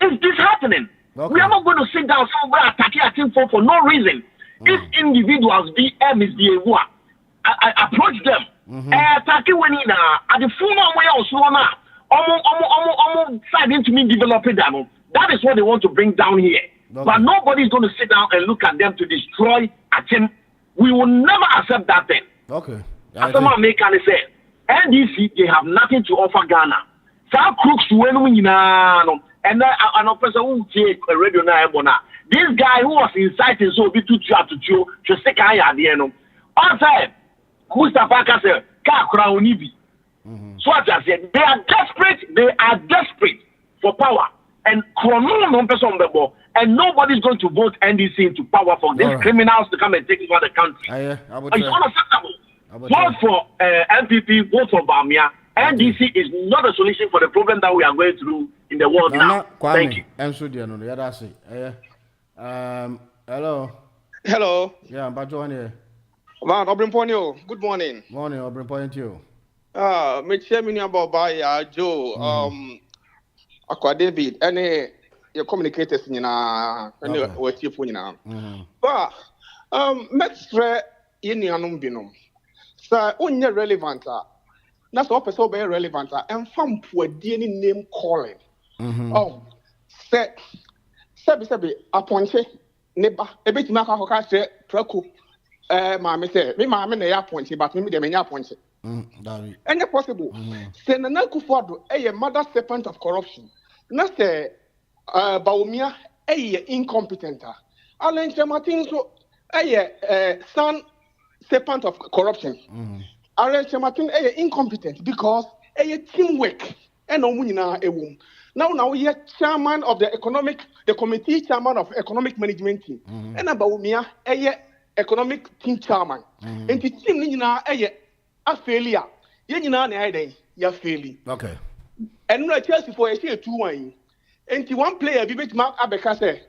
[SPEAKER 7] Is this happening? Okay. We are not going to sit down somewhere attacking a team for no reason. If individuals be MSDA, I approach them. Attacking when in at the full way also side into me developing them. That is what they want to bring down here. Okay. But nobody is going to sit down and look at them to destroy a team. We will never accept that thing.
[SPEAKER 1] Okay.
[SPEAKER 7] As someone make and say, NDC, they have nothing to offer Ghana. Some crooks when we know. And an officer who take a radio now. This guy who was inciting so be to stick eye at the end. Also, Mustafa Kase, Kakra Unibi. So as I said, they are desperate for power. And and nobody's going to vote NDC into power for these criminals to come and take over the country. It's unacceptable. Vote for MPP, vote for Bamia. NDC is not a solution for the problem that we are going through in the world now. Thank you.
[SPEAKER 1] Hello.
[SPEAKER 9] Hello.
[SPEAKER 1] Yeah, but Johan here.
[SPEAKER 9] Man, Obrimponio. Good morning.
[SPEAKER 1] Morning, Obrimponio to you.
[SPEAKER 9] Me chairman about by Joe. Aqua David. Any your communicators in any what you put now. But let's try in Yanum Binum. So only relevant. That's what person very relevant. And from poor DNA name calling. Oh, say appointed neighbor. A bit maka hoka say preku. Mammy say me mammy na appointed, but me dem appointed. Any possible. Say na Kufuado a mother serpent of corruption. Na say Baumia a incompetent. Alan Martin so a son serpent of corruption. Alan Martin a incompetent because a teamwork and no munina a womb. Now we are chairman of the committee chairman of economic management team. And Baumia a economic team chairman. And the team nina a failure. Yenina na day ya failing.
[SPEAKER 1] Okay.
[SPEAKER 9] And no Chelsea for a 2-1. And the one player we bet Mark Abeka say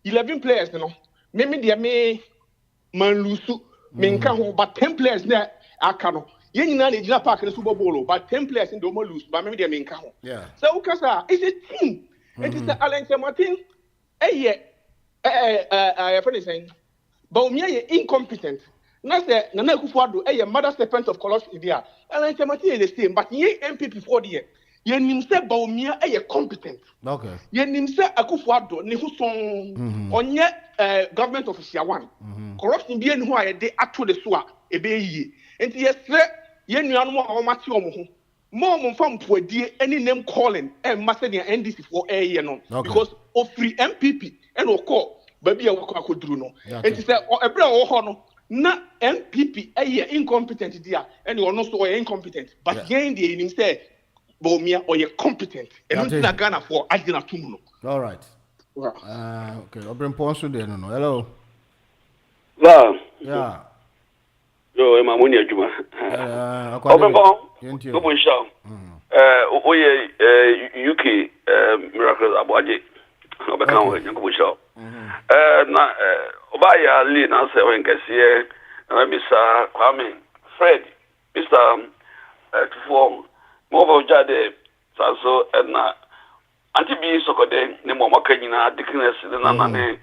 [SPEAKER 9] 11 players no. Maybe they may man lose but 10 players there are cano. Yenina ni jina park in the Super Bowl, but 10 players in the lose, but maybe they may come.
[SPEAKER 1] Yeah.
[SPEAKER 9] So Ukasa is a team. And it's the Alan Martin. I friend saying, but me incompetent. Not say Nana Kufuado, a mother serpent of corruption there. Alan Martin is the same, but ye MP before the year. Ye nimse Baumia a competent.
[SPEAKER 1] Okay.
[SPEAKER 9] Ye nimse Akufuado, Nihuson on ye government official one. Corruption being who I de atu the swa, a be ye. And yes, ye knew how much you more from poor dear any name calling and Macedonia NDC for a year no. Because of free MPP and of course, baby, I could do no. And he said, a brown honor, not MPP a year incompetent dear, and you are not so incompetent, but gain the name said, Bomia or you're competent, and not Ghana for Adina Tumuno.
[SPEAKER 1] All right. Okay, I'll bring Ponso there. No, hello. Yeah.
[SPEAKER 10] Yo, I'm Amunia Juma. Open ball. Open show. UK Miracle Abuaji. Open Yanko show. Na Obaya Lee now say when Cassia, Mr. Kwame, Fred, Mr. Tufong, Mobile Jade, Sasso, and anti bi sokode ne mo maka nyina dickness na na ne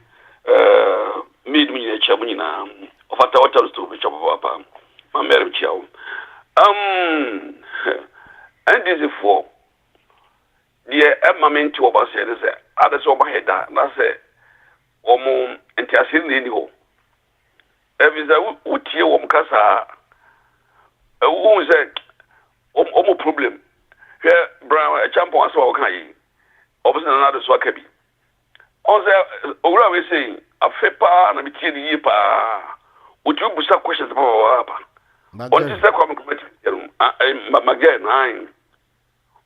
[SPEAKER 10] mid mi ne chamu nyina ofata hotel to be chopo papa ma mere chiawo and this is for the moment to about say this other so my head na say omo entiasin ni ho eviza utie wom kasa wo say omo problem he brown champion aso o kan yi obviously another so akabi on say owura we say afepa na bitie ni yi pa utu busa questions about on this come committee magain nine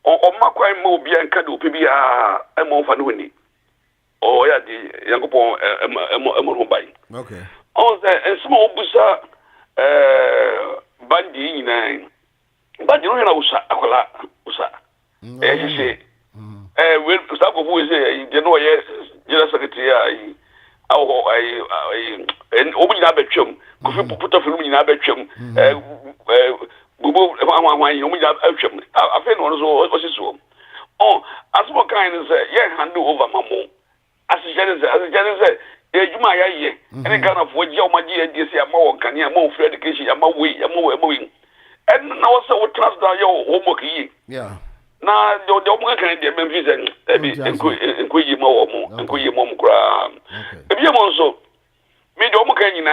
[SPEAKER 10] on makwa mo bia nka do pe bia e mo fa no ni o ya di yankopon emo no bai
[SPEAKER 1] okay
[SPEAKER 10] on say small busa bandi nyina bandi no na usa akola usa say we start go for say you know yes general secretary ai and obi na betwem ko fi put of room na betwem bubu wan you obi na betwem afa no so osiso asmo kind say yeah hand over mamo as say ejuma ya ye ene Ghana fo je o maji e die say amawo kane amawo free education amawo and now so what trust down your homework yi
[SPEAKER 1] yeah
[SPEAKER 10] na the omo kan de memphis ebi enkoyi ma wo mo enkoyi mo kura ebi mo so me de omo kan nyina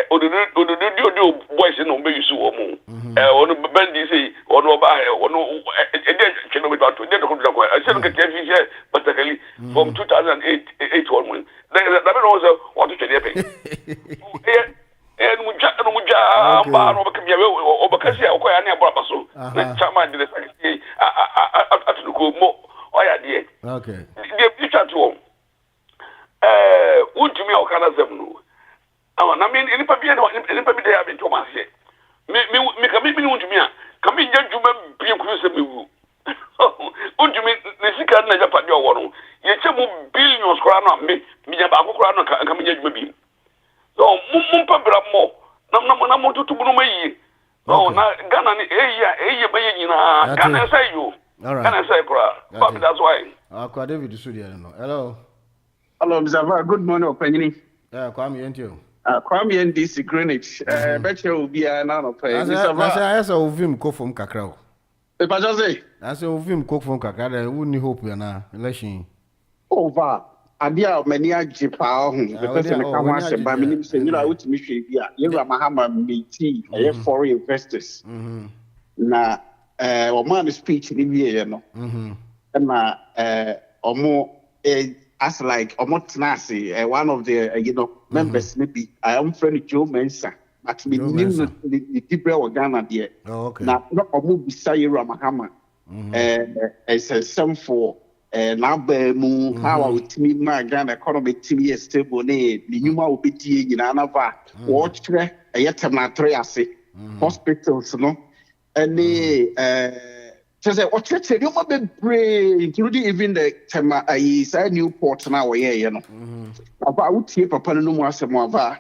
[SPEAKER 10] ododo boys no be use wo mo ono bandi say ono ba ono e de cheno be to de ko do ko I said que TV here particularly from 2008 onward that be no so what to dey pay and muja ba no be kemia o be kasi o ko ya na ababa so na chama de secretary atuko mo o ya de
[SPEAKER 1] okay
[SPEAKER 10] the future to untumi o kana zem no na me ni pa bia ni pa bi de ya be to ma se me ka bi ni untumi a ka me nya djuma bi ku se me wu untumi ne sika na japa de o wo no ye chemu billions kora no me nya ba ko kora no ka me nya djuma bi so mumpa bra mo na mo tutu bunu mayi no na Ghana ni eya baye nyina Ghana say you Ghana say kura but that's why
[SPEAKER 1] akwa David Sudi no
[SPEAKER 9] Hello Mzava, good morning opanyini
[SPEAKER 1] Kwame yentio
[SPEAKER 9] Kwame NDC Greenwich betche obi na no pay Mzava
[SPEAKER 1] asa ovim kofom kakra o
[SPEAKER 9] e pa jose
[SPEAKER 1] asa ovim kofom kakra da woni hope na election
[SPEAKER 9] over adia mani agye pa ho because me ka ho aseba me nim se nyira utimi hwe bi a yewura mahama meti foreign investors na o man speech ni wie no na omo as like omo tenase one of the members maybe I am friend Joe Mensa but me nim the Diaspora wa Ghana there na omo bisa yewura mahama it's a sum for na ba mu how utimi ma Ghana economy timi stable ne nyuma obedie nyina na va wo kire yetematre ase hospitals no any say o kire you ma be including even the tema say Newport na wo ye no aba utie papa no mu asem ava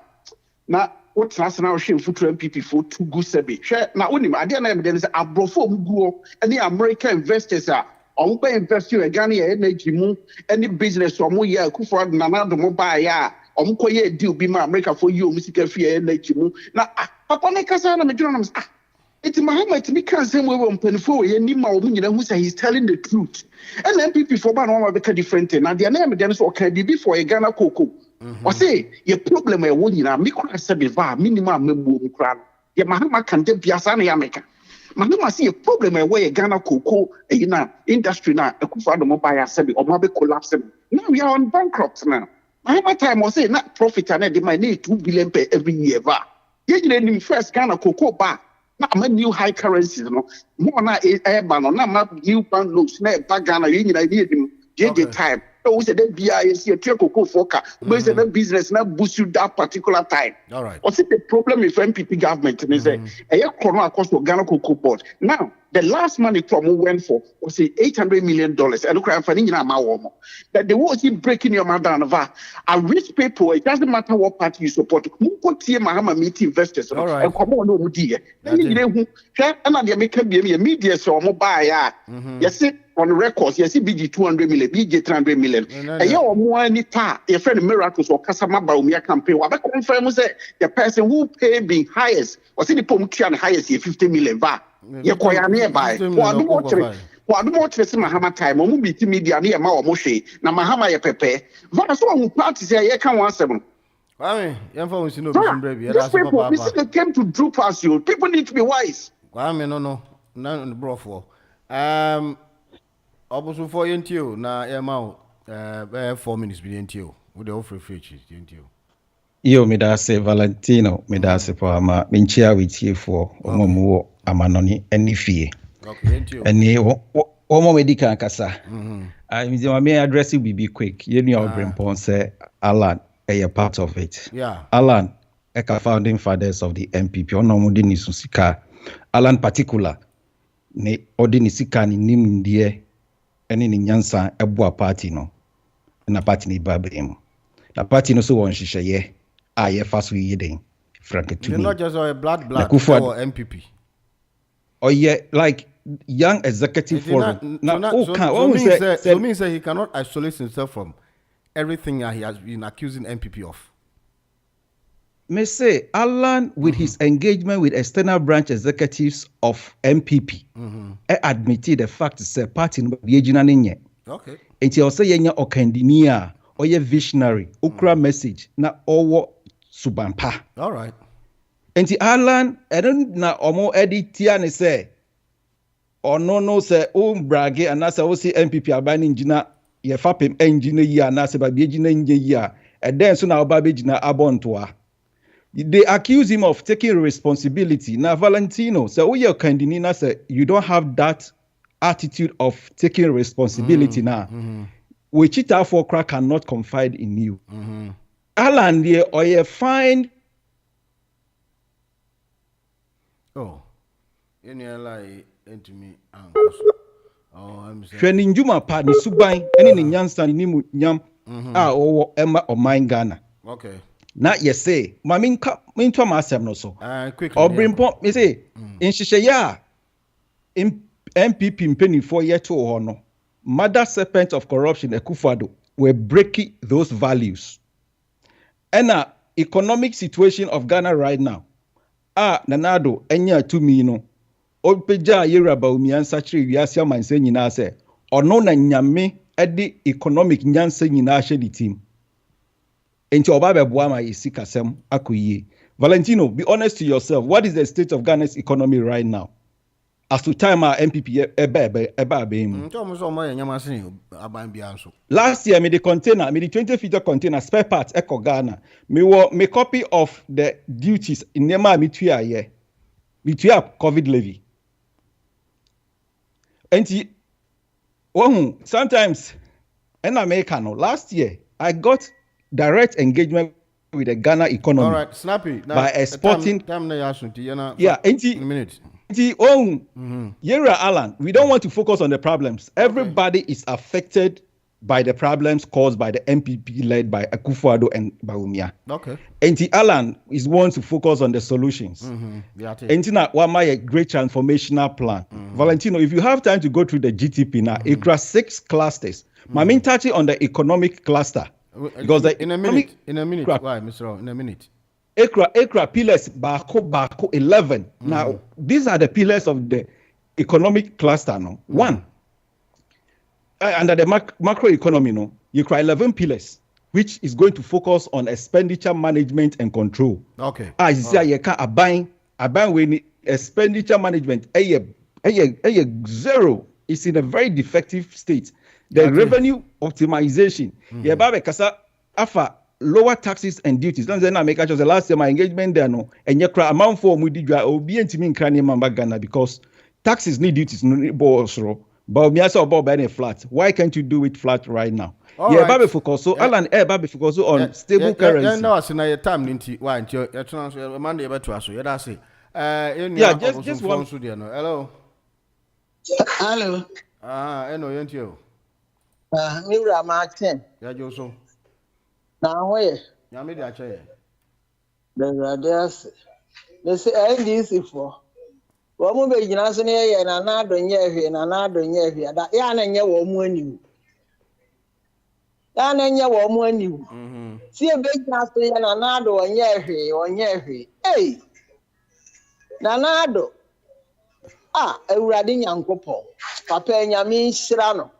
[SPEAKER 9] na o trans na o hwe futu MPP for too good sebi hwe na onim ade na em de say abrofo mu guo any American investors are on be invest in Ghanaian energy mu any business or mu ya kufo na na do mo ba ya on ko ye deal bi ma America for you mu sika fi energy mu na papa ne kasa na me dwona na it's Muhammad me kan say we won penfo ye ni ma o mu nyina hu say he's telling the truth and MPP for ba no ma be different na de na me de so ka bi before ye Ghana koko o say your problem e wo nyina me kura se be va minimum amembo mu kura ye Muhammad kan de biasa na ya meka Mahama see a problem where Ghana cocoa industry na ekufa do mobile asebi o ma be collapse. Now we are on bankrupt now. Mahama time was say not profit and they might need 2 billion per every year va. Ye ni first Ghana cocoa ba na ma new high currencies no. More na ban no na ma new bank notes na ba Ghana ye ni need time. So say that BIC a cocoa foka. We say that business na boost you that particular time.
[SPEAKER 1] All right.
[SPEAKER 9] What's the problem with MPP government? And they say, across the Ghana Cocoa Board. Now, the last money from who went for was $800 million. And look, I'm finding that they was breaking your mother and a rich people. It doesn't matter what party you support. Mahama meet investors.
[SPEAKER 1] All right.
[SPEAKER 9] And come on, no dear. And they make media so mobile. Yes,
[SPEAKER 11] on records, yes, BG 200 million, BG 300 million. A year or more any part, your friend miracles or Casama Baumia campaign. What I confirm say the person who paid the highest was in the Pomkian highest 50 million va. You quite nearby. For the more Mahama time, or Mubi media near Mao Moshe, na Mahama ya Pepe. That's one who parties here can want seven.
[SPEAKER 1] I mean,
[SPEAKER 11] these people, they came to droop us. You people need to be wise.
[SPEAKER 1] I mean, no, none bro for. Also for you, na Emma, 4 minutes be you with the offer features, didn't you?
[SPEAKER 12] Yo, me da se Valentino, me da se for ama minchia with you for omo amanoni any fee.
[SPEAKER 1] Okay, didn't you?
[SPEAKER 12] Any omo medical kasa. I may address you be quick. You know our brain say Alan. A part of it.
[SPEAKER 1] Yeah.
[SPEAKER 12] Alan, eka founding fathers of the MPP. Ono mudi ni susika. Alan particular. Ne odi ni sika ni nim die. Eni ni nyansa ebua party no. Na party ni babrim. Na party no so won shisha ye. Ye fasu ye den. Frank to me.
[SPEAKER 1] Not just a blood or MPP.
[SPEAKER 12] Oh yeah, like young executive forum.
[SPEAKER 1] So means he cannot isolate himself from everything he has been accusing MPP of.
[SPEAKER 12] May say Alan with his engagement with external branch executives of MPP admitted the fact that party no be ejina nenye.
[SPEAKER 1] Okay.
[SPEAKER 12] Enti o say yenya okandinia or ye visionary okra message na owo subampa.
[SPEAKER 1] All right.
[SPEAKER 12] Enti Alan na omo editia ne say no say brage anasa o say MPP abani njina ye fapem engineer ya na se ba bi ejina nje ya then so na oba be jina abontoa. They accuse him of taking responsibility. Now Valentino say oh you kandini na say you don't have that attitude of taking responsibility now. We cheat for crack cannot confide in you. Alan there or you find
[SPEAKER 1] like into me
[SPEAKER 12] Hwani njuma pa ni suban ene ni nyansa ni mu nyam owo ema oman Ghana.
[SPEAKER 1] Okay.
[SPEAKER 12] Na say ma minka minto ma asem no so.
[SPEAKER 1] Quickly.
[SPEAKER 12] Obrimpo me say nhihye ya MPP mpenifo yeto ho no. Mother serpent of corruption Akufo-Addo were breaking those values. And economic situation of Ghana right now. Nanado enya tumi no. Opeja yeraba umiansa chiri wiase amanse nyina se ono na nyame edi economic nyanse nyina hye di team enti oba beboa ma isikasem akoyie. Valentino, be honest to yourself. What is the state of Ghana's economy right now? As to time our MPP last year, me the 20-feet container spare parts eco Ghana. Me copy of the duties in Nema Mituya ye. Mituya COVID levy. And sometimes in America, last year, I got direct engagement with the Ghana economy.
[SPEAKER 1] All right, snappy. Now,
[SPEAKER 12] by exporting.
[SPEAKER 1] Yeah,
[SPEAKER 12] 80 minutes. Yera Alan, we don't want to focus on the problems. Everybody is affected by the problems caused by the MPP led by Akufo-Addo and Bawumia.
[SPEAKER 1] Okay.
[SPEAKER 12] And Alan is one to focus on the solutions. And a great transformational plan. Valentino, if you have time to go through the GTP now, it has 6 clusters. My main touching on the economic cluster. Because
[SPEAKER 1] in a minute. Why, Mr. In a minute.
[SPEAKER 12] Ekra pillars bako 11. Now, these are the pillars of the economic cluster. No? 1. Under the macro economy, no, you cry 11 pillars, which is going to focus on expenditure management and control.
[SPEAKER 1] Okay.
[SPEAKER 12] You can't buying when expenditure management a 0 is in a very defective state. The revenue optimization. Yeah, babe, kasa afa lower taxes and duties. Then I make the last year my engagement there no and you cry amount for mudidra or be in cranium Ghana because taxes need duties no bossro. But me also about buying a flat. Why can't you do it flat right now? Babe focus so Alan babe focus on stable currency.
[SPEAKER 1] No, it's na time ninti why you transfer Monday about to aso. That's it.
[SPEAKER 12] Just one.
[SPEAKER 1] Hello.
[SPEAKER 13] Hello.
[SPEAKER 1] Eno yentio.
[SPEAKER 13] Miura Martin.
[SPEAKER 1] Ya Joso.
[SPEAKER 13] Na where?
[SPEAKER 1] Ya me dia che.
[SPEAKER 13] The radius. They say NDC for. Wɔn mo bɛgyina so ne yɛ nana ado nyɛ hwee nana ado nyɛ hwee ada yɛ ana nyɛ wɔn mo aniw yɛ ana nyɛ wɔn mo aniw si ebɛgyina so yɛ nana ado wɔnyɛ hwee ei nana ado Awurade Nyankopɔn papa nyame nhyira no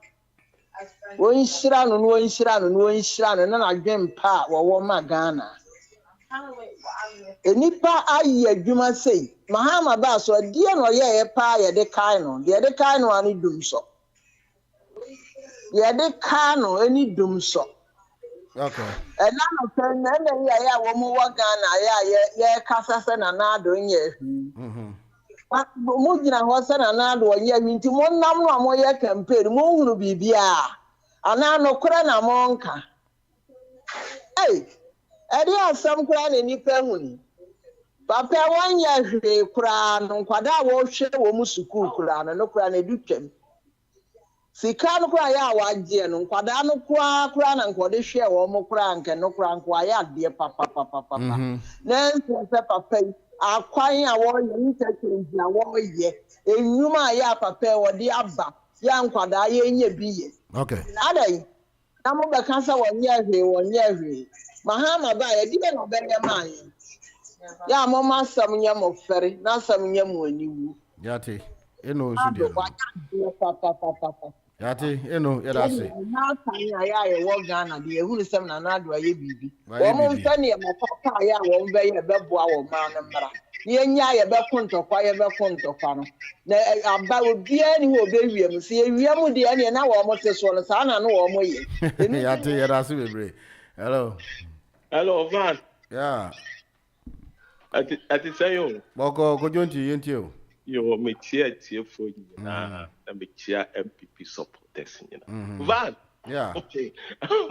[SPEAKER 13] wɔnhyira no na n'adwen pa a wɔwɔ ma Ghana enipa ayi adwuma sei Mahama ba so deɛ no yɛ pa yɛde kae no deɛ de kae no ani dum so yɛde kae no ani dum so
[SPEAKER 1] okay
[SPEAKER 13] ɛna no pɛ na yɛ a wɔn wɔ Ghana yɛ kasa sɛ na ado nyɛ mo gyina hɔ sɛ na ado nyɛ nti mo nam no a mo yɛ campaign mo hunu bibia ana no kora na mo nka ɛde asɛm kora na nipa huni papa wɔnyɛ hwee kora no nkwada a wɔhwɛ wɔ mu sukuu kora no kora na edutwam sika no kora yɛ a wagye no nkwada no kora na nkɔde hwɛ wɔ mo kora nke no kora nko ayɛ adeɛ papa na nsɛ papa yi akwan a wɔyɛ interchange na wɔyɛ enyuma a yɛ papa wɔde aba yɛ nkwada yɛ nye bi yɛ
[SPEAKER 1] okay
[SPEAKER 13] adai na mo bɛka sɛ wɔnyɛ hwee Mahama ba yɛ di bɛ na ɔbɛyɛ maa yɛ ya mo ma asɛm nyɛ mo fɛre na asɛm nyɛ mo aniwu
[SPEAKER 1] yate eno osu deɛ yate eno yɛda se
[SPEAKER 13] na kan ya yɛ wɔ Ghana de ehunu sɛm na na do ayɛ bibi wɔn mfɛ ne mo papa ya wɔn bɛyɛ bɛboa wɔn ma no mmara yɛnya yɛ bɛko ntɔkwa no na aba obiara ni hɔ bɛwie mu sɛ ewie mu deɛ ne na wɔn te so no saa na no wɔn yɛ
[SPEAKER 1] yate yɛda se bebre
[SPEAKER 14] hello Van
[SPEAKER 1] yeah
[SPEAKER 14] ati sayo
[SPEAKER 1] boko gojonti yentio
[SPEAKER 14] yo metia fo na metia MPP supporters Van
[SPEAKER 1] yeah
[SPEAKER 14] okay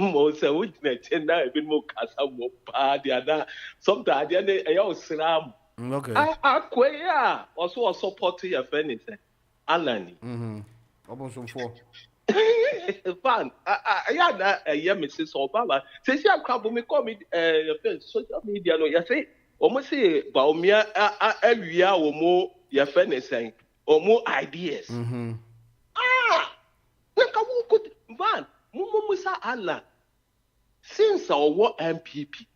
[SPEAKER 14] mo say we na tena e bi mo kasa mo pa dia na sometimes dia ne e yo sram
[SPEAKER 1] okay
[SPEAKER 14] akwea also support your friend say Alani
[SPEAKER 1] obonsomfo
[SPEAKER 14] Van ya na ya Mrs. Obama say she akwabo me call me social media no ya say omo say baomia awia omo ya fenesen omo ideas nka wo could Van musa ala since our MPP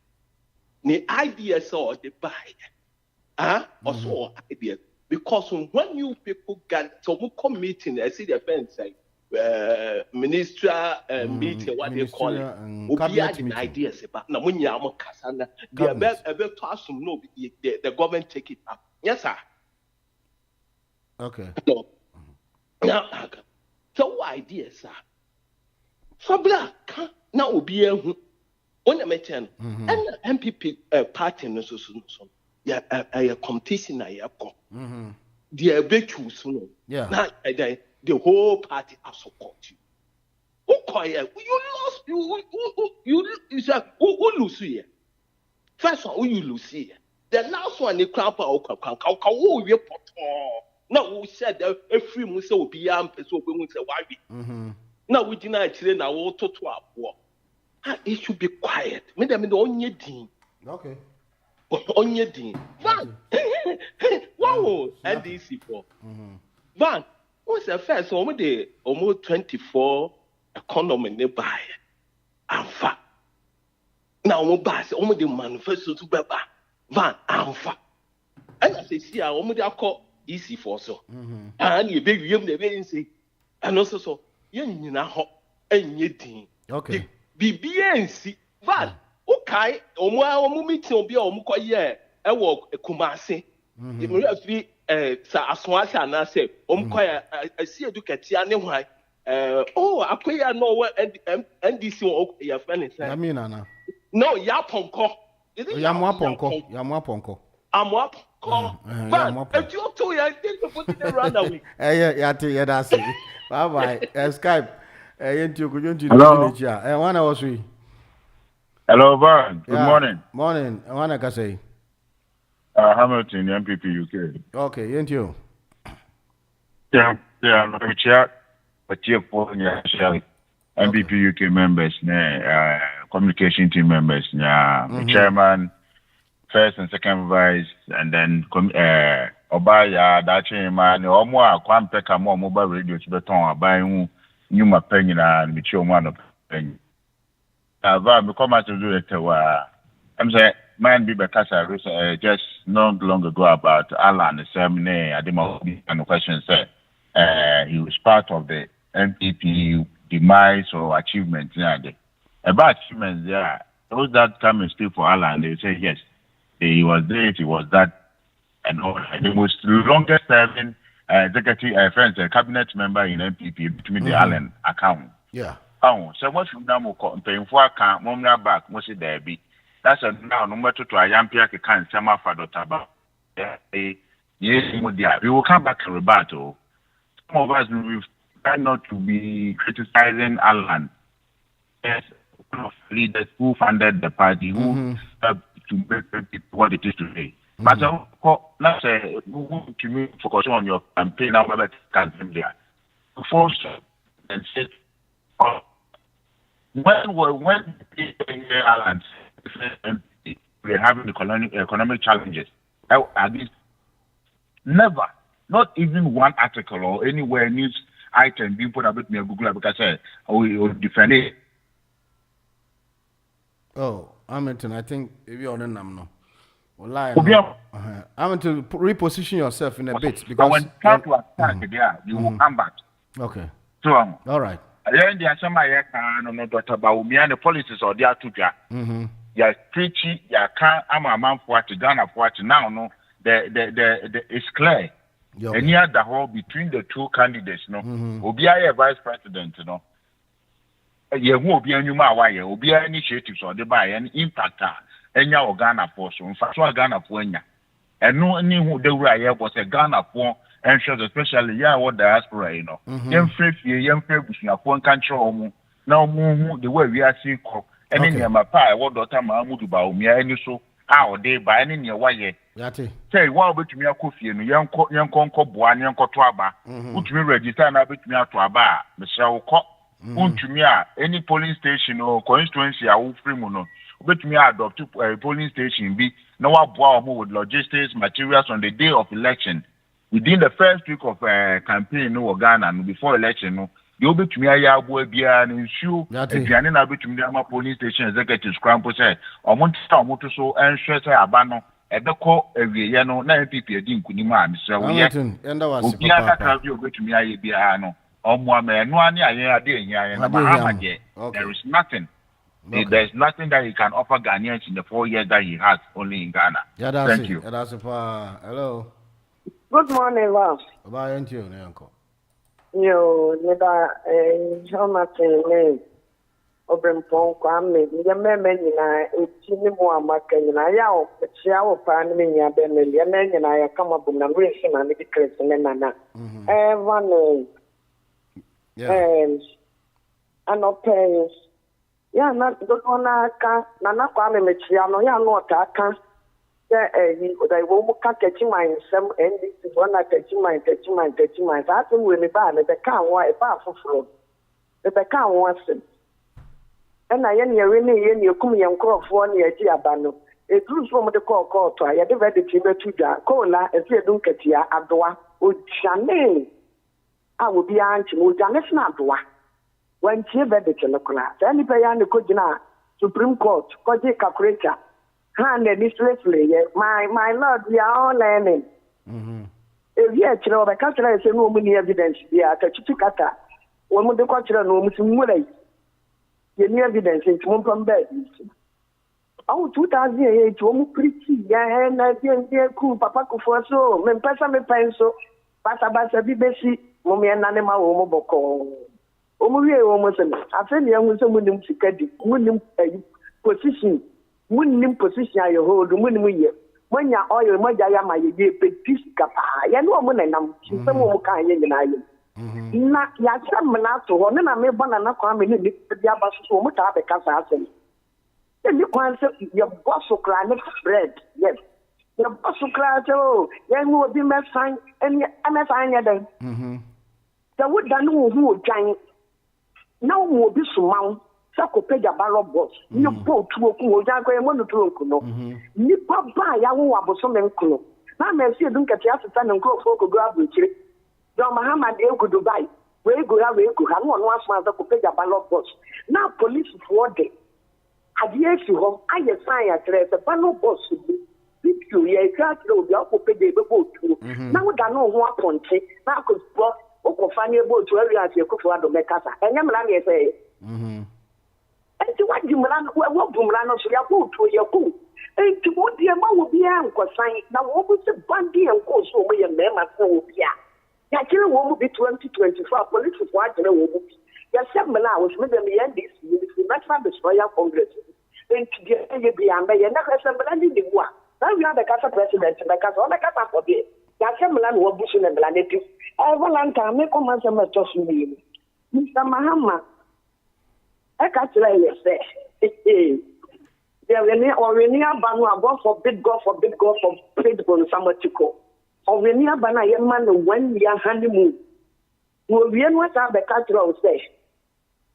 [SPEAKER 14] ni ideas or the buy also ideas because when you people get some committee I see the fence ministerial meeting what they call it obi had an ideas about na munya am kasa na the to assume no the government take it up yes sir
[SPEAKER 1] okay
[SPEAKER 14] now so ideas sir so black na obi ehu on meten and MPP party no so yeah a competition na ya ko the be choose no na the whole party are support you. You lost. You lose here. First one, you lose here. The last one, the crowd now we said that every month will be so we say why. Now we deny it. Now we to war. It should be quiet. Me them on your team.
[SPEAKER 1] Okay.
[SPEAKER 14] On your team. Van. Wow. NDC for. Van. What's the first? Almost 24 economy nearby. Alpha. Now, almost the manifesto to Baba. Van Alpha. And I say, see, I almost call easy for so. And you big young the way say, and also so, you know, and you think.
[SPEAKER 1] Okay.
[SPEAKER 14] BBNC. Van, okay, Omo meeting will be Omuko, yeah, I walk a Kumasi. If we have to be sa aswasha na say omkwaya asi edukatia ne hwan akwaya no NDC o ya friend say
[SPEAKER 1] I mean na
[SPEAKER 14] no ya ponko
[SPEAKER 1] ya mo aponko
[SPEAKER 14] but if you to ya think put it around away
[SPEAKER 1] ya te ya da say bye bye Skype yenti ogojonti
[SPEAKER 15] no
[SPEAKER 1] chia wana was we
[SPEAKER 15] hello Van good
[SPEAKER 1] morning wana ka say
[SPEAKER 15] Hamilton, MPP UK.
[SPEAKER 1] Okay, yentio.
[SPEAKER 15] Yeah, we chat, but you for MPP UK members, communication team members, the chairman, first and second vice, and then Obaya, Dachi, man, or more, Quampeka, more mobile radio to the tongue, buying Numa Penny and Micho one of Penny. I've become to do it. I'm saying, man, be because I just not long ago about Alan, the seminar, I didn't and the question said he was part of the MPP demise or achievements. About achievements, those that come and speak for Alan, they say yes, he was this, he was that. And the most longest serving executive cabinet member in MPP between the Allen account.
[SPEAKER 1] Yeah.
[SPEAKER 15] Oh, so what should now paying for account, Momra back, must there be? That's a now no matter to a young Pierre can summer for Dotaba. Yes, we will come back to rebuttal. Some of us will try not to be criticizing Alan. Yes, leaders who funded the party, who helped to make what it is today. But let's say, to me, focus on your campaign now, but can't there. Force and say, when Alan, we're having the economic challenges, at least never, not even one article or anywhere news item being put about me on Google because I will defend it.
[SPEAKER 1] Oh, Hamilton, I think if you're on the number. I'm going to reposition yourself in a bit because
[SPEAKER 15] when you try to attack there, you will come back.
[SPEAKER 1] Okay.
[SPEAKER 15] So,
[SPEAKER 1] all right.
[SPEAKER 15] Then there are some no daughter about me and the policies or the atuja. Ya preachy, ya can't. I'm a man for what Ghana for what now. No, it's clear. And near the whole between the two candidates, no, Obia vice president, no. You won't be a new Mawaya, Obia initiatives or the buy an impact. Enya o Ghana for so in fact Ghana for enya and no any who they were was a Ghana for and especially what diaspora you know young bushina for control now the way we are seeing any near my pie what daughter Mahmoud ba o mia any so how they by any near why say what bet me akofie no young boa young to aba utumi register na bet me ato aba me shall call untumi any polling station or constituency a wo free mu no bet me adopt a polling station be no one with logistics materials on the day of election within the first week of campaign no Ghana and before election no you bet me ya boy bia and issue and na bet me am polling station executive scramble say omonto so ensure say aba no ebeko ewie no na MPP edi nkunima am say we ya ka bi bet me ya bia no omo ama no ani aye ade ehia na ma there is nothing. Okay. There's nothing that he can offer Ghanaians in the 4 years that he has only in Ghana. Thank you.
[SPEAKER 1] Hello.
[SPEAKER 16] Good morning, Ross.
[SPEAKER 1] Bye, you, Uncle.
[SPEAKER 16] Yo, how much name? Obrempon, Kwame, the men in a cinema market in a yao, but shower pan me, and then I come up with a reason and the decrease in Nana. One and opinions. Yeah, not the one I can, Nana Kwame Michiano, ya no taka. They will catch my some and this is one I touch my. That's when we buy the car, why a powerful flow. The car wants it. And I am really in your coming and crop 1 year, Giabano. A group from the call to I had the Tiber to Cola, and say, don't get ya, Adoa, or Chanel. I will be anti Mujanes Nadua. When she read the class, any pay on the Kojina, Supreme Court, Koji Capreta, hand and distressfully, my lord, we are all learning. If you had the culture is no many evidence, yeah, Tachikata, one of the cultural norms in Mulay. The new evidence in Mumpam bed. Oh, 2008, pretty, yeah, and I didn't cool, Papa for so, Mempesa me pencil, Pasabasa Bibesi, Mummy and Anima Omoboko. Almost I feel young with some winning position, winning position I hold, winning year. When you're oil, my Jayama, you get peace capa, and woman and I'm some more kind in Ireland. Not yet, some to one, and I may banana come in the Yabas so much of a casa. Then you can't say your boss will cry next bread. Yes, your boss will cry, oh, then will be my sign, and I'm a fine other. The wood done who giant. Now will be so Sako Peja Barrow boss. You go to a cool Jago and one to Kuno. Nipa buy our Wabosom and Kuno. na me see dun katia sita na nko fo ko go abuchire John Mahama de go Dubai we go ha no no asma za ko peja ballot box na police for de adie fi ho aye sign ya tre se ballot box video ye ka tro obi ko peja be go tu na wo da no ho aponte na ko sport o ko fa ni ebo tu area ti ko fo ado mekasa enya mra na ye enti wa di mra wo bu mra no so ya ko tu ye ko enti wo di ma wo bia nko san na wo bu se bandi enko so mo ye mema se wo bia ya kire wo mu bi 2024 police for agere wo mu ya se mla wo me dem ye this the National Diaspora Congress enti di ye bia mba ye na ka se mla ni di wa na wi ada ka president na ka so na ka pa for bi ya se mla no wo bu so na mla ne ti volunteer me come as a to so mi Mr. Mahama I can't tell you say there when you banu above for big God for paid bonus amatiko or when you bana your man 1 year honeymoon no we no ta be catch say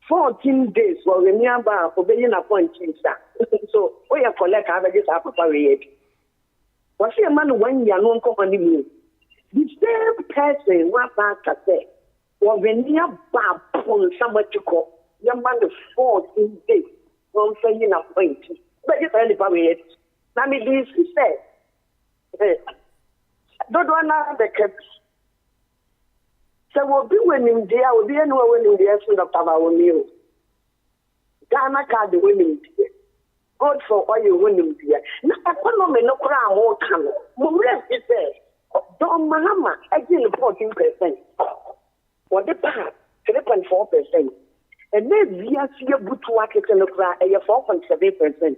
[SPEAKER 16] 14 days for when you ba for being appointed so we are collect have this papa we was your man 1 year no honeymoon the same person what back say or when you ba bonus amatiko your man 14 days from saying appointed. But it's only probably it. Now, me this is said. Don't want to be kept. So, we'll be winning there, we'll be anywhere winning the essence of our meal. Ghana card the winning there. God for all you winning there. Now, I can't know no crown more come. Mumres is there. Don Mahama, again 14%. What the part? 3.4%. And then we are seeing a good work in the crowd, 4.7%.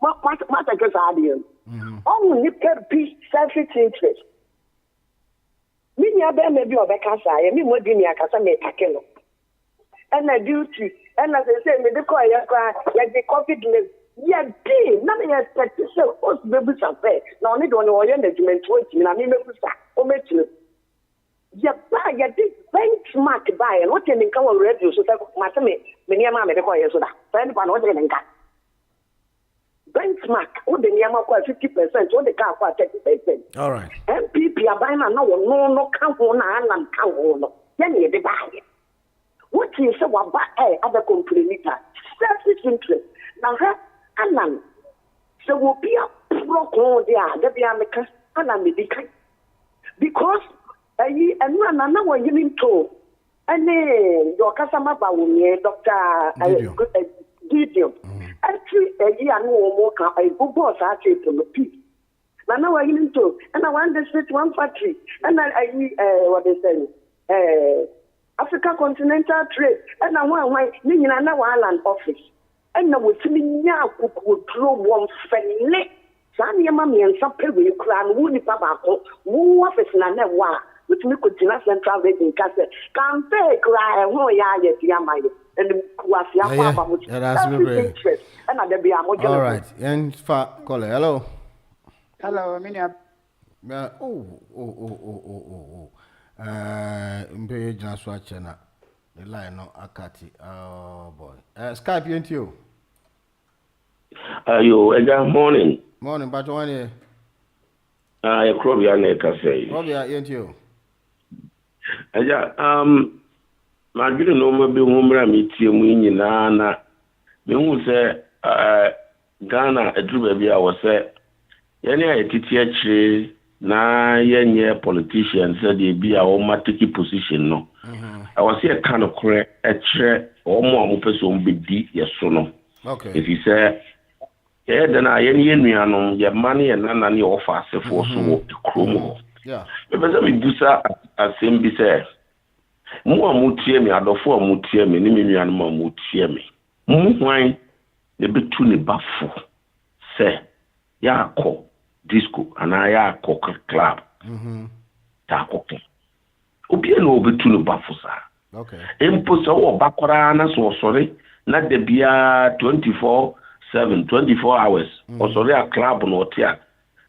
[SPEAKER 16] What I guess I did. Oh, you can be selfish interest. Many of them may be over Casa, and me more than Casa may tackle. And I do too. And as I say, me the call like the COVID live. Yeah, nothing expect to say, oh, baby, some pay. Now, only don't know your management, waiting, I mean, oh, make you. Yeah, buy a big benchmark buy and what can come on radio so that my many a mamma call you so that. Friend, what they got. Benchmark, what the Yama 50%, what the car 30%.
[SPEAKER 1] All right.
[SPEAKER 16] MPP are buying no count on and count on. Then you buy it. What is so about other complaints? Selfish interest. Now, her and so will be a pro there, the American and because and one another you to and your customer Dr. Gideon. Actually, a year no more a good boss actually to the peak. Now I to and I want to sit one factory and I what they say Africa Continental Trade and I want my meaning another island office and I was telling you would grow one family. Some your mammy and some people you clan would be tobacco, who office and never which me could not central in Castle. Can't pay cry, oh, yeah, Yamai, and was interest. And I'll be a more.
[SPEAKER 1] All right, and for call hello.
[SPEAKER 17] Hello, Minia.
[SPEAKER 1] Mbe jina swatch na the line no akati. Oh boy. Skype you into you.
[SPEAKER 18] Good morning.
[SPEAKER 1] Morning, but one here.
[SPEAKER 18] You probably are not say.
[SPEAKER 1] Probably are into you.
[SPEAKER 18] My good no be humra meet you na me hu say Ghana edru bia wo say yene ayetiti akire na yenye politicians say dey be a o take position no. I was here kind of correct akire o mo person be di yeso no.
[SPEAKER 1] Okay.
[SPEAKER 18] If you say then I any nuanom your money and nana ni offer se for so kromo.
[SPEAKER 1] Yeah.
[SPEAKER 18] Because me busa asem bi say mu amutie me adofo amutie me ni me nuanom amutie me. Mu hwan ne betu ne bafo say ya akọ disco ana ya akọ club. Ta akọ. Obi na obetu ne bafo sa.
[SPEAKER 1] Okay.
[SPEAKER 18] Empo so obakwara na so sorry na de bia 24 hours. Or sorry a club no tia.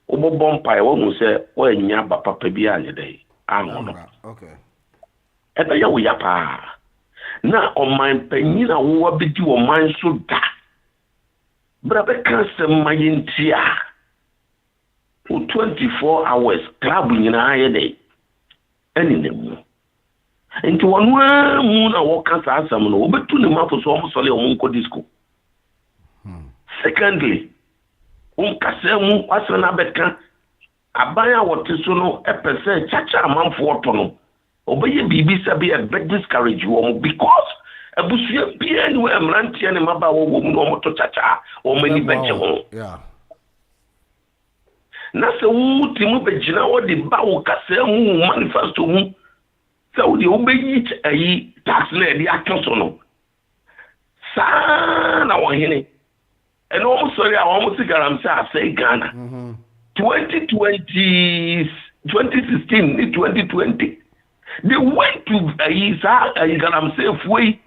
[SPEAKER 18] Obo bompa wo mu say o anya papa bia anye dey. Anwo.
[SPEAKER 1] Okay.
[SPEAKER 18] Ebe ya wo ya pa. Na o man panyin na wo bedi wo man so da. Bra be kan sem mayentia. for 24 hours club nyinaa yɛ dɛ ɛne na mu nti wɔn mu na wɔka saa asɛm no wɔbɛtu ne mafo so wɔn sɔle wɔn nkɔ disco secondly wɔn kasa mu wasɛ na bɛka aban a wɔte so no ɛpɛ sɛ kyakya amanfoɔ to no ɔbɛyɛ biribi sɛ bi ɛbɛ discourage wɔn because abusua bia ne wɔ mmeranteɛ ne mmabaawa wɔ mu na wɔn to kyakya wɔn ani bɛgye ho na sɛ wo ti mu bɛgyina wɔde ba wo kasa mu manifesto mu sɛ wode wobɛyi ayi tax na ɛde atwo so no saa na wɔhene ɛne wɔn sɔre a wɔn si garam sɛ asɛe Ghana 2016 ne 2020 they went to ayi saa ayi garam sɛ efuei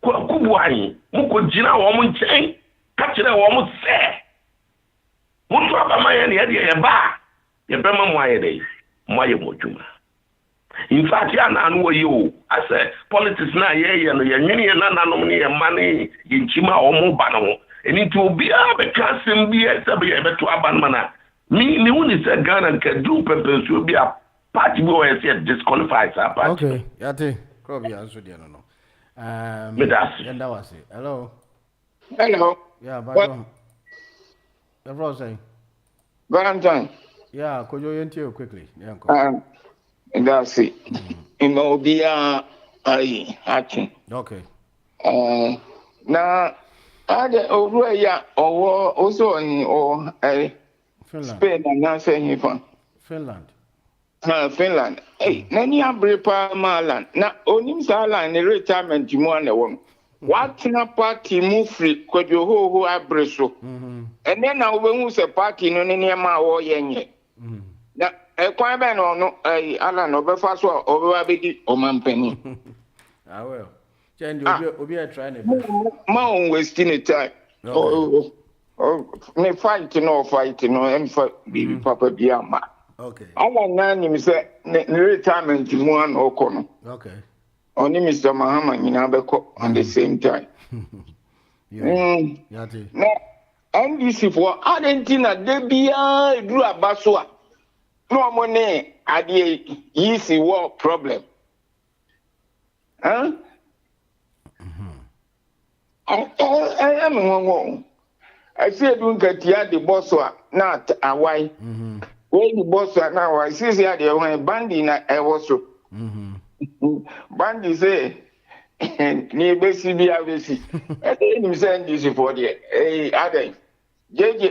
[SPEAKER 18] kubu anyi mo kɔ gyina wɔn nkyɛn ka kyerɛ wɔn sɛ moto abama yɛ ne yɛde yɛ ba yɛbɛma mo ayɛ dɛ mo ayɛ mo dwuma in fact ya na anu yi o asɛ politics na yɛ no yɛ nwene yɛ nananom ne yɛ ma ne yɛ nkyima ɔmo ba no eni to obi a bɛka asɛm bi ɛsɛ bɛ yɛbɛto aba no mana me hu ni sɛ Ghana nka du pɛpɛ so bi a party bi wɔ yɛ disqualify saa party
[SPEAKER 1] okay yate crop ya so deɛ no
[SPEAKER 18] yenda
[SPEAKER 1] wase hello yeah
[SPEAKER 19] What?
[SPEAKER 1] Everyone say
[SPEAKER 19] Valentine.
[SPEAKER 1] Yeah, could you enter quickly? Yeah,
[SPEAKER 19] that's it. In Mobia, I hatching.
[SPEAKER 1] Okay.
[SPEAKER 19] Now, I the over ya or also in or Spain and not saying from
[SPEAKER 1] Finland.
[SPEAKER 19] Finland. Hey, Nani Abrepa Marland. Now, only Sala in the retirement you want a woman. What in a party move free could you who I breso? And then I will use a party no near my war yenye. Now, a quiet or no, Alan over fast or over a bit or man penny.
[SPEAKER 1] I will. Change will be a trying
[SPEAKER 19] my own wasting a time. Oh, me fighting or fighting or any baby papa Biama.
[SPEAKER 1] Okay.
[SPEAKER 19] I want none, say, retirement to one or corner.
[SPEAKER 1] Okay.
[SPEAKER 19] Only Mr. Mahama in Abeko on the same time. No, and this is for Argentina, they be drew a basua. No money at the easy war problem. Huh? I am one. I said, don't get the bossua, not a why. When the bossua now, I see the one banding I was so. Bandi say, near Bessie, I didn't send this for the other. JJ,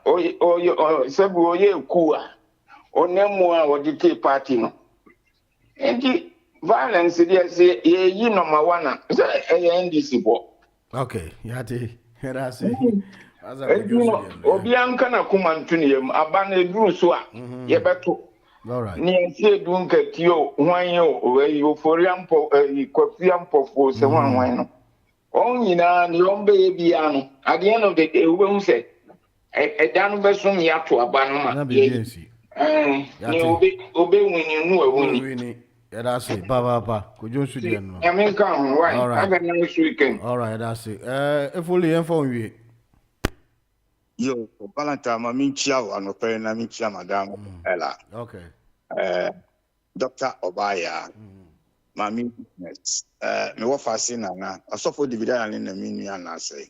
[SPEAKER 19] or Sabu, Kua, or Nemua, or the tea party. And the violence, say, you know, my one, and this support.
[SPEAKER 1] Okay, Yati, here I say.
[SPEAKER 19] Obiankana Kumantunium, Abane Drusua, Yebeto.
[SPEAKER 1] All right.
[SPEAKER 19] Niente dunque tio wanyo we euphoria po cofiam po se wan only na ni ombe biano at the end of the day we won say e dan be so ya to abanu ma ni obe wini nu wini
[SPEAKER 1] that's it ba ko jo su de no
[SPEAKER 19] I mean come right have a nice weekend
[SPEAKER 1] all right that's it if only info we
[SPEAKER 20] yo Valentine ma minchia wa no pe na minchia madam ela
[SPEAKER 1] okay
[SPEAKER 20] Dr. Obaya mami business me wo fase na na asofo dividend na mi nua na say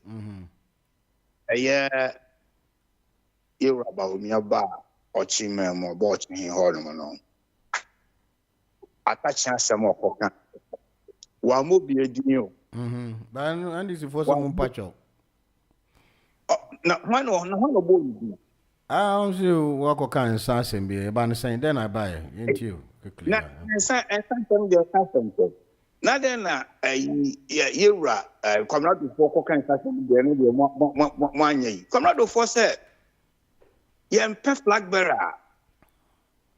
[SPEAKER 20] you about me ba ochi memo ba ochi hin ho no no atachi asem okoka wa mo bi edin o
[SPEAKER 1] ban and this for some pacho
[SPEAKER 20] na no bo you
[SPEAKER 1] I don't see what kind of sense in be, but saying then I buy it you quickly.
[SPEAKER 20] Now, sometimes they are something. Now then, you come out before cooking something. They need 1 year. Come out before say, you pay flag bearer,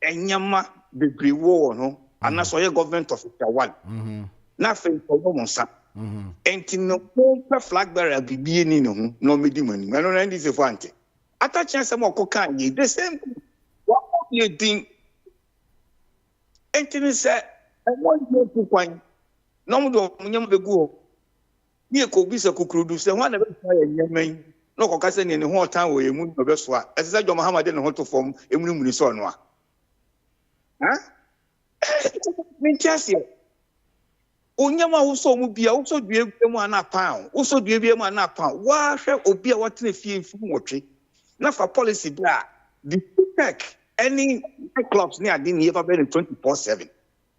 [SPEAKER 20] and yama degree war no, and that's why your government official one. Nothing for woman son. And no pay flag bearer be being no medium. I don't know this is one thing. Attaching some more cocaine, the same. What do you think? Anthony said, I want you to find no one go. You could be so could do so one of the young men. no ko kase ne ho tan wo emu no be so a ese jo Muhammad ne ho to fom emu mu ni so no a me chase onyama wo so mu bia wo so due mu ana pound wo so due mu ana pound wa hwe obi a watene fie fu wotwe na fa policy bra the tech any clubs near the never been 24/7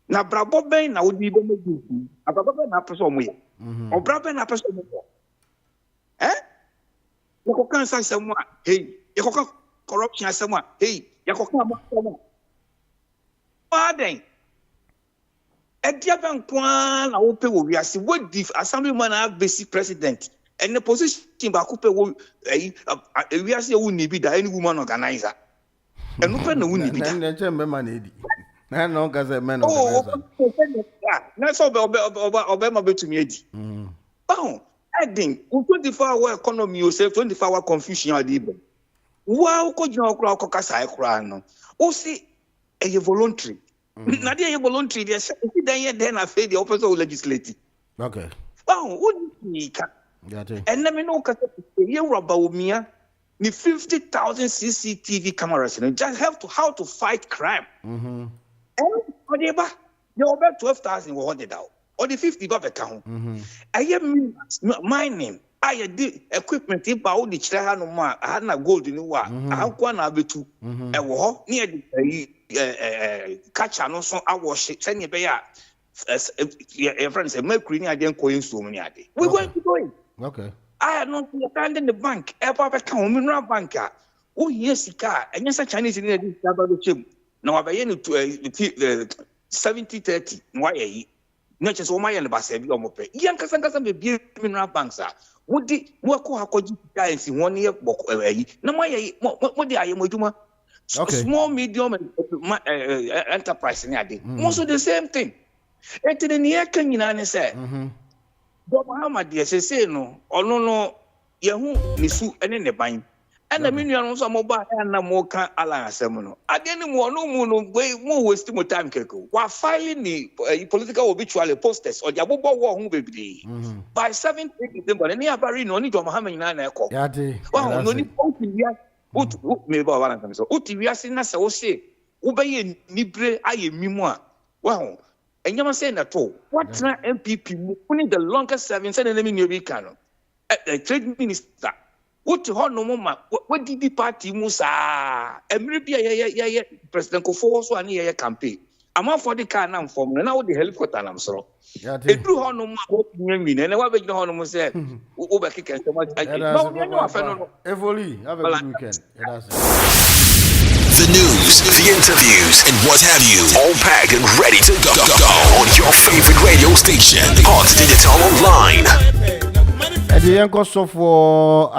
[SPEAKER 20] na brabo ben na wodi be medu ababa ben na person mo ye o brabo na person mo ko kan sa semwa hey ye ko corruption semwa hey ye ko kan mo aden edia ban kwa na wo pe wo wiase wo di assemblyman na basic president and the position ba ko pe wo wiase wo ni bi da any woman organizer and no pe na wo ni bi da
[SPEAKER 1] na nche mbema na edi na no gaze men organizer
[SPEAKER 20] na so obe ma betumi edi adding 24-hour economy yourself 24-hour confusion adibo wa ko jina okura ko kasa ekura no o si e voluntary na dey voluntary dey say then na fail the opposite legislative
[SPEAKER 1] okay
[SPEAKER 20] what ni ka and let me know ka ye roba omia ni 50,000 CCTV cameras just help to how to fight crime and whatever you over 12,000 we hold it out or the 50 ba be ka ho aye mining aye the equipment e ba o di kire ha no ma ha na gold ni wa akwa na abetu e wo ho ni e catch no so awash send be ya friends say mercury ni ade nko yensu mu ni ade we going to go in
[SPEAKER 1] okay
[SPEAKER 20] I am not standing the bank e pa be ka o mineral bank a o hie sika enye sa Chinese ni ade sika ba do chem na wa be ye no 70-30 wa ye na chese o ma ye le ba se bi o mo pe yan kasa be bi mineral banks a wodi wo ko akoji guys won ye boko yi na mo ye mo di aye mo adwuma small medium enterprise ni ade also the same thing etene ni aka nyina ne say do Muhammad ye say no ono no ye hu ni su ene ne ban ana me nua no so mo ba na mo kan ala asem no ade ni mo no mu no mo waste mo time keko wa file ni political obituary posters o jabo bo wo hu bebiri by 7th December ni abari no ni do Muhammad nyina na eko
[SPEAKER 1] ya de
[SPEAKER 20] wa no ni otiwia me ba wa na so otiwia se na se wo se wo be ye nibre aye mimu a wa enyama say na to what na MPP mu the longest serving say na me ni obi kan no trade minister what no mama what did the party musa emre bia ye president ko for so ani ye campaign ama for the car na form na wo the helicopter na msoro edru ho no ma ko nyami na wa be gina ho no mo say wo be keke so ma no we no afa no
[SPEAKER 1] evoli have a good weekend
[SPEAKER 21] the news, the interviews, and what have you, all packed and ready to go on your favorite radio station, Hotdigitalonline.
[SPEAKER 1] And the young so for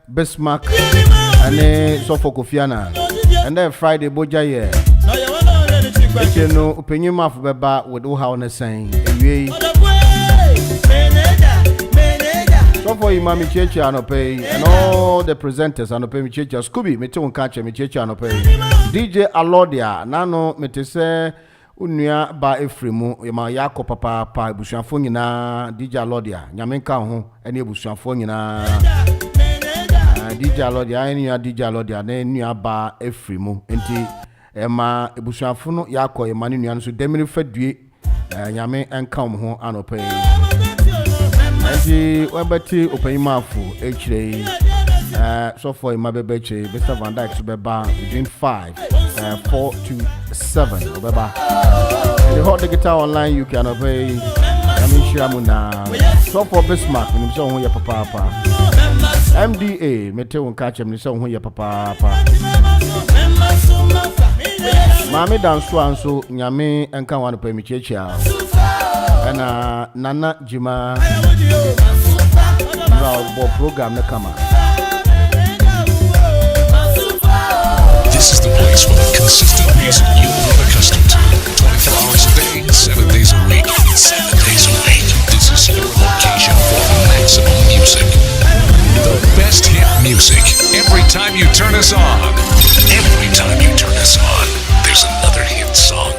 [SPEAKER 1] Bismarck and so for Kofiana, and then Friday Boja ye. You know, opinion of Baba with all how saying. So for Imami Cheche Anope and all the presenters Anope Michecha Scooby Meton Catcher Michecha Anope DJ Alodia Nano Metese Unia ba Efremu Yama Yako Papa Pa Bushanfo nyina DJ Alodia Nyamenka ho ene Bushanfo nyina DJ Alodia ene DJ Alodia na nua ba Efremu enti ema Bushanfo no Yako ema ne nua no so demiri fadue Nyame enka ho Anope Enti wabati opaimafu echire so for imabebeche Mr. Van Dyke beba between 4 to 7 beba the Hotdigitalonline you can obey Yamishramuna so for Bismarck nimso ho ya papa MDA mete won catch nimso ho ya papa Mami danso anso nyame enka wan pa michechia ana nana jima no program na kama.
[SPEAKER 21] This is the place for the consistent music you've grown accustomed to. 24 hours a day, 7 days a week, 7 days a week. This is your location for maximum music. The best hit music. Every time you turn us on. Every time you turn us on, there's another hit song.